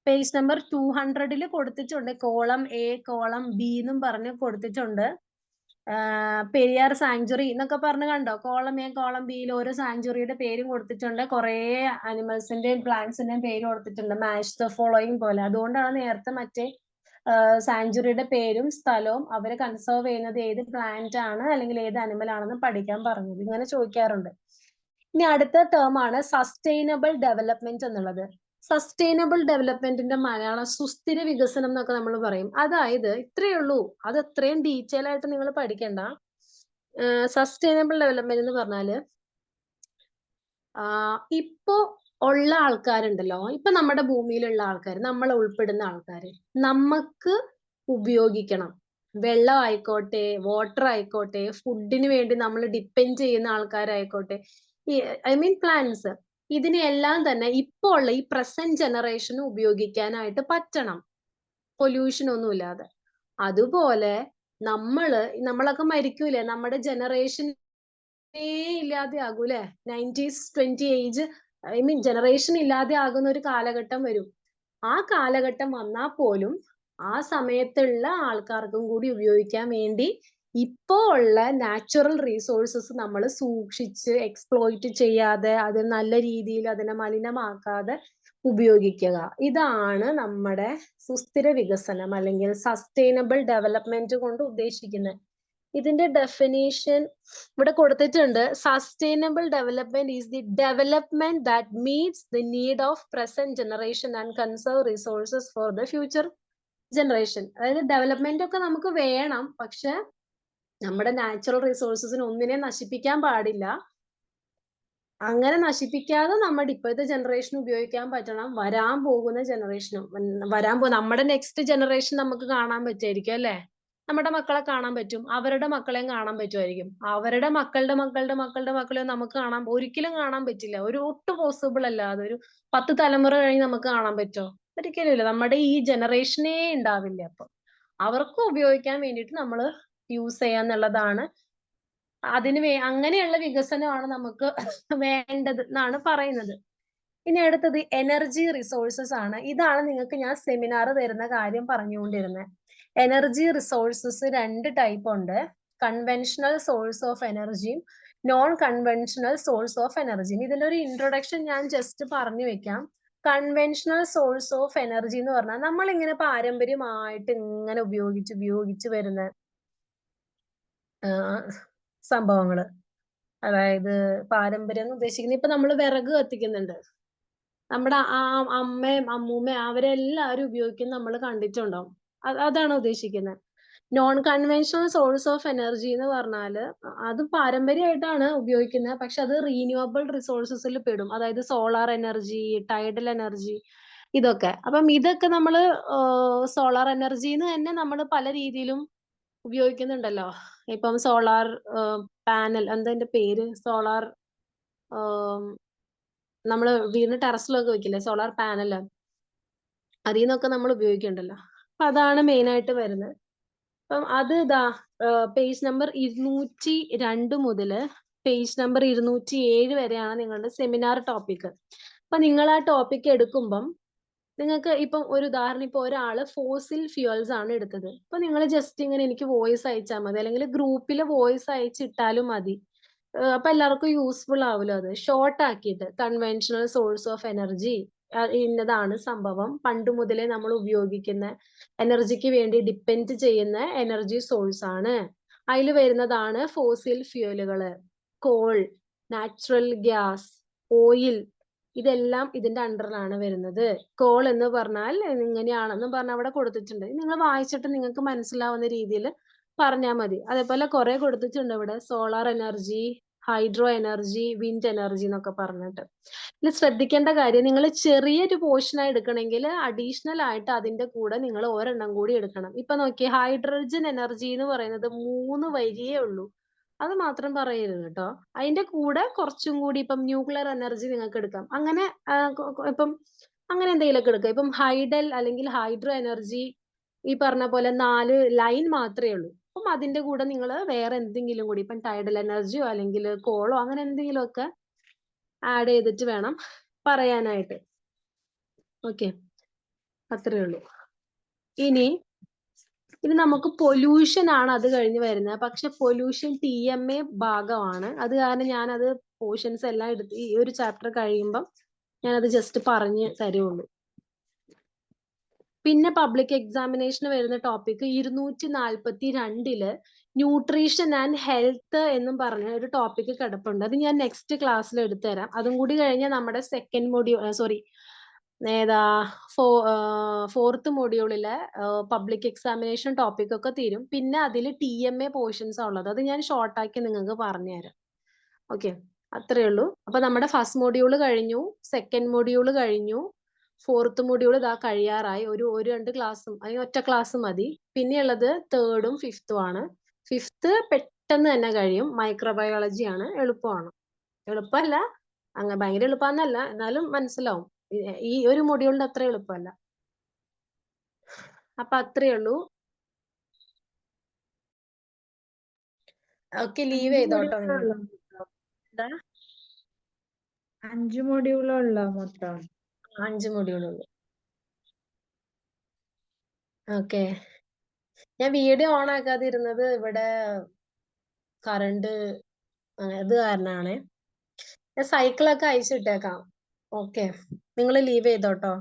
പേജ് നമ്പർ 200 കൊടുത്തിട്ടുണ്ട്. കോളം എ കോളം ബി എന്നും പറഞ്ഞ് കൊടുത്തിട്ടുണ്ട്. പെരിയാർ സാങ്ച്വറി എന്നൊക്കെ പറഞ്ഞ് കണ്ടോ? കോളം എ കോളം ബിയിൽ ഓരോ സാങ്ച്വറിയുടെ പേരും കൊടുത്തിട്ടുണ്ട്. കുറെ അനിമൽസിന്റെയും പ്ലാന്റ്സിന്റെയും പേര് കൊടുത്തിട്ടുണ്ട്. മാച്ച് ദ ഫോളോയിങ് പോലെ. അതുകൊണ്ടാണ് നേരത്തെ മറ്റേ സാങ്ച്വറിയുടെ പേരും സ്ഥലവും അവരെ കൺസേർവ് ചെയ്യുന്നത് ഏത് പ്ലാന്റ് ആണ് അല്ലെങ്കിൽ ഏത് അനിമൽ ആണെന്ന് പഠിക്കാൻ പറഞ്ഞത്. ഇങ്ങനെ ചോദിക്കാറുണ്ട്. ഇനി അടുത്ത ടേം ആണ് സസ്റ്റൈനബിൾ ഡെവലപ്മെന്റ് എന്നുള്ളത്. സസ്റ്റൈനബിൾ ഡെവലപ്മെന്റിന്റെ മലയാളം സുസ്ഥിര വികസനം എന്നൊക്കെ നമ്മൾ പറയും. അതായത് ഇത്രയേ ഉള്ളൂ. അത് അത്രയും ഡീറ്റെയിൽ ആയിട്ട് നിങ്ങൾ പഠിക്കണ്ട. സസ്റ്റൈനബിൾ ഡെവലപ്മെന്റ് എന്ന് പറഞ്ഞാല് ഇപ്പോ ഉള്ള ആൾക്കാരുണ്ടല്ലോ, ഇപ്പൊ നമ്മുടെ ഭൂമിയിലുള്ള ആൾക്കാർ, നമ്മൾ ഉൾപ്പെടുന്ന ആൾക്കാർ നമുക്ക് ഉപയോഗിക്കണം. വെള്ളം ആയിക്കോട്ടെ, വാട്ടർ ആയിക്കോട്ടെ, ഫുഡിന് വേണ്ടി നമ്മൾ ഡിപ്പെൻഡ് ചെയ്യുന്ന ആൾക്കാരായിക്കോട്ടെ, ഐ മീൻ പ്ലാന്റ്സ്, ഇതിനെല്ലാം തന്നെ ഇപ്പോ ഉള്ള ഈ പ്രസന്റ് ജനറേഷന് ഉപയോഗിക്കാനായിട്ട് പറ്റണം, പൊല്യൂഷൻ ഒന്നുമില്ലാതെ. അതുപോലെ നമ്മളൊക്കെ മരിക്കൂലേ, നമ്മുടെ ജനറേഷൻ ഇല്ലാതെ ആകൂലേ, 90s 20 age, I mean generation ഇല്ലാതെ ആകുന്ന ഒരു കാലഘട്ടം വരും. ആ കാലഘട്ടം വന്നാൽ പോലും ആ സമയത്തുള്ള ആൾക്കാർക്കും കൂടി ഉപയോഗിക്കാൻ വേണ്ടി ഇപ്പോ ഉള്ള നാച്ചുറൽ റിസോഴ്സസ് നമ്മൾ സൂക്ഷിച്ച് എക്സ്പ്ലോയിറ്റ് ചെയ്യാതെ അത് നല്ല രീതിയിൽ അതിനെ മലിനമാക്കാതെ ഉപയോഗിക്കുക. ഇതാണ് നമ്മുടെ സുസ്ഥിര വികസനം അല്ലെങ്കിൽ സസ്റ്റൈനബിൾ ഡെവലപ്മെന്റ് കൊണ്ട് ഉദ്ദേശിക്കുന്നത്. ഇതിന്റെ ഡെഫിനേഷൻ ഇവിടെ കൊടുത്തിട്ടുണ്ട്. Sustainable development is the development that meats the need of present generation and conserve resources for the future generation. അതായത് ഡെവലപ്മെന്റ് ഒക്കെ നമുക്ക് വേണം, പക്ഷെ നമ്മുടെ നാച്ചുറൽ റിസോഴ്സസിന് ഒന്നിനെ നശിപ്പിക്കാൻ പാടില്ല. അങ്ങനെ നശിപ്പിക്കാതെ നമ്മുടെ ഇപ്പോഴത്തെ ജനറേഷൻ ഉപയോഗിക്കാൻ പറ്റണം. വരാൻ പോകുന്ന ജനറേഷനും നമ്മുടെ നെക്സ്റ്റ് ജനറേഷൻ നമുക്ക് കാണാൻ പറ്റുമായിരിക്കും അല്ലെ? നമ്മുടെ മക്കളെ കാണാൻ പറ്റും, അവരുടെ മക്കളെയും കാണാൻ പറ്റുമായിരിക്കും. അവരുടെ മക്കളുടെ മക്കളുടെ മക്കളുടെ മക്കളെയും നമുക്ക് ഒരിക്കലും കാണാൻ പറ്റില്ല. ഒട്ടും പോസിബിൾ അല്ല. അതൊരു 10 തലമുറ കഴിഞ്ഞ് നമുക്ക് കാണാൻ പറ്റുമോ? ഒരിക്കലും ഇല്ല. നമ്മുടെ ഈ ജനറേഷനേ ഉണ്ടാവില്ല. അപ്പൊ അവർക്ക് ഉപയോഗിക്കാൻ വേണ്ടിയിട്ട് നമ്മൾ യൂസ് ചെയ്യാന്നുള്ളതാണ്. അങ്ങനെയുള്ള വികസനമാണ് നമുക്ക് വേണ്ടത് എന്നാണ് പറയുന്നത്. ഇനി അടുത്തത് എനർജി റിസോഴ്സസ് ആണ്. ഇതാണ് നിങ്ങൾക്ക് ഞാൻ സെമിനാർ തരുന്ന കാര്യം പറഞ്ഞുകൊണ്ടിരുന്നത്. എനർജി റിസോഴ്സസ് 2 ടൈപ്പ് ഉണ്ട്. കൺവെൻഷണൽ സോഴ്സ് ഓഫ് എനർജിയും നോൺ കൺവെൻഷണൽ സോഴ്സ് ഓഫ് എനർജിയും. ഇതിന്റെ ഒരു ഇൻട്രൊഡക്ഷൻ ഞാൻ ജസ്റ്റ് പറഞ്ഞു വെക്കാം. കൺവെൻഷണൽ സോഴ്സ് ഓഫ് എനർജി എന്ന് പറഞ്ഞാൽ നമ്മൾ ഇങ്ങനെ പാരമ്പര്യമായിട്ട് ഇങ്ങനെ ഉപയോഗിച്ച് വരുന്ന സംഭവങ്ങള്. അതായത് പാരമ്പര്യം എന്ന് ഉദ്ദേശിക്കുന്നത് ഇപ്പൊ നമ്മൾ വിറക് കത്തിക്കുന്നുണ്ട്. നമ്മുടെ അമ്മയും അമ്മൂമ്മയും അവരെല്ലാവരും ഉപയോഗിക്കുന്നത് നമ്മൾ കണ്ടിട്ടുണ്ടാവും. അതാണ് ഉദ്ദേശിക്കുന്നത്. Non conventional source of energy എന്ന് പറഞ്ഞാല് അത് പാരമ്പര്യമായിട്ടാണ് ഉപയോഗിക്കുന്നത്, പക്ഷെ അത് റീന്യൂവബിൾ റിസോഴ്സസിൽ പെടും. അതായത് സോളാർ എനർജി, ടൈഡൽ എനർജി, ഇതൊക്കെ. അപ്പം ഇതൊക്കെ നമ്മൾ സോളാർ എനർജിന്ന് തന്നെ നമ്മൾ പല രീതിയിലും ഉപയോഗിക്കുന്നുണ്ടല്ലോ. ഇപ്പം സോളാർ പാനൽ, എന്താ പേര്, സോളാർ നമ്മള് വീടിന് ടെറസിലൊക്കെ വെക്കില്ലേ സോളാർ പാനൽ, അതിൽ നിന്നൊക്കെ നമ്മൾ ഉപയോഗിക്കുന്നുണ്ടല്ലോ. അപ്പൊ അതാണ് മെയിൻ ആയിട്ട് വരുന്നത്. അപ്പം അത് പേജ് നമ്പർ 202 മുതൽ പേജ് നമ്പർ 207 വരെയാണ് നിങ്ങളുടെ സെമിനാർ ടോപ്പിക്. അപ്പൊ നിങ്ങൾ ആ ടോപ്പിക് എടുക്കുമ്പം നിങ്ങൾക്ക് ഇപ്പം ഒരു ഉദാഹരണം, ഇപ്പൊ ഒരാള് ഫോസിൽ ഫ്യൂവൽസ് ആണ് എടുത്തത്. അപ്പൊ നിങ്ങൾ ജസ്റ്റ് ഇങ്ങനെ എനിക്ക് വോയിസ് അയച്ചാൽ മതി, അല്ലെങ്കിൽ ഗ്രൂപ്പിൽ വോയിസ് അയച്ചിട്ടാലും മതി. അപ്പൊ എല്ലാവർക്കും യൂസ്ഫുൾ ആവുമല്ലോ. അത് ഷോർട്ട് ആക്കിയിട്ട് കൺവെൻഷണൽ സോഴ്സ് ഓഫ് എനർജി ഇന്നതാണ് സംഭവം, പണ്ട് മുതലേ നമ്മൾ ഉപയോഗിക്കുന്ന എനർജിക്ക് വേണ്ടി ഡിപ്പെൻഡ് ചെയ്യുന്ന എനർജി സോഴ്സ് ആണ്. അതിൽ വരുന്നതാണ് ഫോസിൽ ഫ്യൂവലുകള്, കോൾ, നാച്ചുറൽ ഗ്യാസ്, ഓയിൽ, ഇതെല്ലാം ഇതിന്റെ അണ്ടറിലാണ് വരുന്നത്. കോൾ എന്ന് പറഞ്ഞാൽ ഇങ്ങനെയാണെന്നും പറഞ്ഞ അവിടെ കൊടുത്തിട്ടുണ്ട്. നിങ്ങൾ വായിച്ചിട്ട് നിങ്ങൾക്ക് മനസ്സിലാവുന്ന രീതിയിൽ പറഞ്ഞാൽ മതി. അതേപോലെ കുറെ കൊടുത്തിട്ടുണ്ട് ഇവിടെ. Solar energy, hydro energy, wind energy എന്നൊക്കെ പറഞ്ഞിട്ട്. ഇതിൽ ശ്രദ്ധിക്കേണ്ട കാര്യം, നിങ്ങൾ ചെറിയൊരു പോർഷനായി എടുക്കണമെങ്കിൽ അഡീഷണൽ ആയിട്ട് അതിന്റെ കൂടെ നിങ്ങൾ ഒരെണ്ണം കൂടി എടുക്കണം. ഇപ്പൊ നോക്കിയേ, ഹൈഡ്രജൻ എനർജി എന്ന് പറയുന്നത് 3 വരിയേ ഉള്ളൂ. അത് മാത്രം പറയരുത് കേട്ടോ. അതിന്റെ കൂടെ കുറച്ചും കൂടി ഇപ്പം ന്യൂക്ലിയർ എനർജി നിങ്ങൾക്ക് എടുക്കാം. അങ്ങനെ ഇപ്പം അങ്ങനെ എന്തെങ്കിലുമൊക്കെ എടുക്കാം. ഇപ്പം ഹൈഡൽ അല്ലെങ്കിൽ ഹൈഡ്രോ എനർജി ഈ പറഞ്ഞ പോലെ 4 ലൈൻ മാത്രമേ ഉള്ളൂ. അപ്പം അതിന്റെ കൂടെ നിങ്ങൾ വേറെ എന്തെങ്കിലും കൂടി, ഇപ്പം ടൈഡൽ എനർജിയോ അല്ലെങ്കിൽ കോളോ അങ്ങനെ എന്തെങ്കിലുമൊക്കെ ആഡ് ചെയ്തിട്ട് വേണം പറയാനായിട്ട്. ഓക്കെ, അത്രേ ഉള്ളൂ. ഇനി നമുക്ക് പൊല്യൂഷൻ ആണ് അത് കഴിഞ്ഞ് വരുന്നത്. പക്ഷെ പൊല്യൂഷൻ TMA ഭാഗമാണ്. അത് കാരണം ഞാനത് പോർഷൻസ് എല്ലാം എടുത്ത് ഈ ഒരു ചാപ്റ്റർ കഴിയുമ്പം ഞാനത് ജസ്റ്റ് പറഞ്ഞു തരുള്ളൂ. പിന്നെ പബ്ലിക് എക്സാമിനേഷന് വരുന്ന ടോപ്പിക് 242 ന്യൂട്രീഷൻ ആൻഡ് ഹെൽത്ത് എന്നും പറഞ്ഞ ഒരു ടോപ്പിക് കിടപ്പുണ്ട്. അത് ഞാൻ നെക്സ്റ്റ് ക്ലാസ്സിൽ എടുത്തു തരാം. അതും കൂടി കഴിഞ്ഞാൽ നമ്മുടെ സെക്കൻഡ് മൊഡ്യൂൾ, സോറി ഏതാ, ഫോർത്ത് മൊഡ്യൂളിലെ പബ്ലിക് എക്സാമിനേഷൻ ടോപ്പിക് ഒക്കെ തീരും. പിന്നെ അതിൽ TMA പോർഷൻസ് ഉള്ളത്, അത് ഞാൻ ഷോർട്ടാക്കി നിങ്ങൾക്ക് പറഞ്ഞുതരാം. ഓക്കെ, അത്രേ ഉള്ളൂ. അപ്പൊ നമ്മുടെ ഫസ്റ്റ് മൊഡ്യൂൾ കഴിഞ്ഞു, സെക്കൻഡ് മൊഡ്യൂൾ കഴിഞ്ഞു, ഫോർത്ത് മൊഡ്യൂൾ ഇതാ കഴിയാറായി. ഒരു 2 ക്ലാസ്സും, അല്ലെങ്കിൽ ഒറ്റ ക്ലാസ് മതി. പിന്നെയുള്ളത് തേർഡും ഫിഫ്ത്തും ആണ്. ഫിഫ്ത്ത് പെട്ടെന്ന് തന്നെ കഴിയും. മൈക്രോബയോളജി ആണ്, എളുപ്പമാണ്. എളുപ്പമല്ല, അങ്ങനെ ഭയങ്കര എളുപ്പമെന്നല്ല, എന്നാലും മനസ്സിലാവും. ഈ ഒരു മൊഡ്യൂളിന്റെ അത്ര എളുപ്പമല്ല. അപ്പൊ അത്രേ ഉള്ളൂ. ഓക്കെ, ലീവ് ചെയ്തോട്ടോ നിങ്ങൾ. 5 മൊഡ്യൂളുള്ള മൊത്തം 5 മൊഡ്യൂളുള്ളൂ. ഓക്കെ, ഞാൻ വീഡിയോ ഓൺ ആക്കാതിരുന്നത് ഇവിടെ കറണ്ട് ഇത് കാരണമാണ്. ഞാൻ സൈക്കിളൊക്കെ അയച്ചിട്ടേക്കാം. ഓക്കെ, നിങ്ങൾ ലീവ് ചെയ്തോട്ടോ.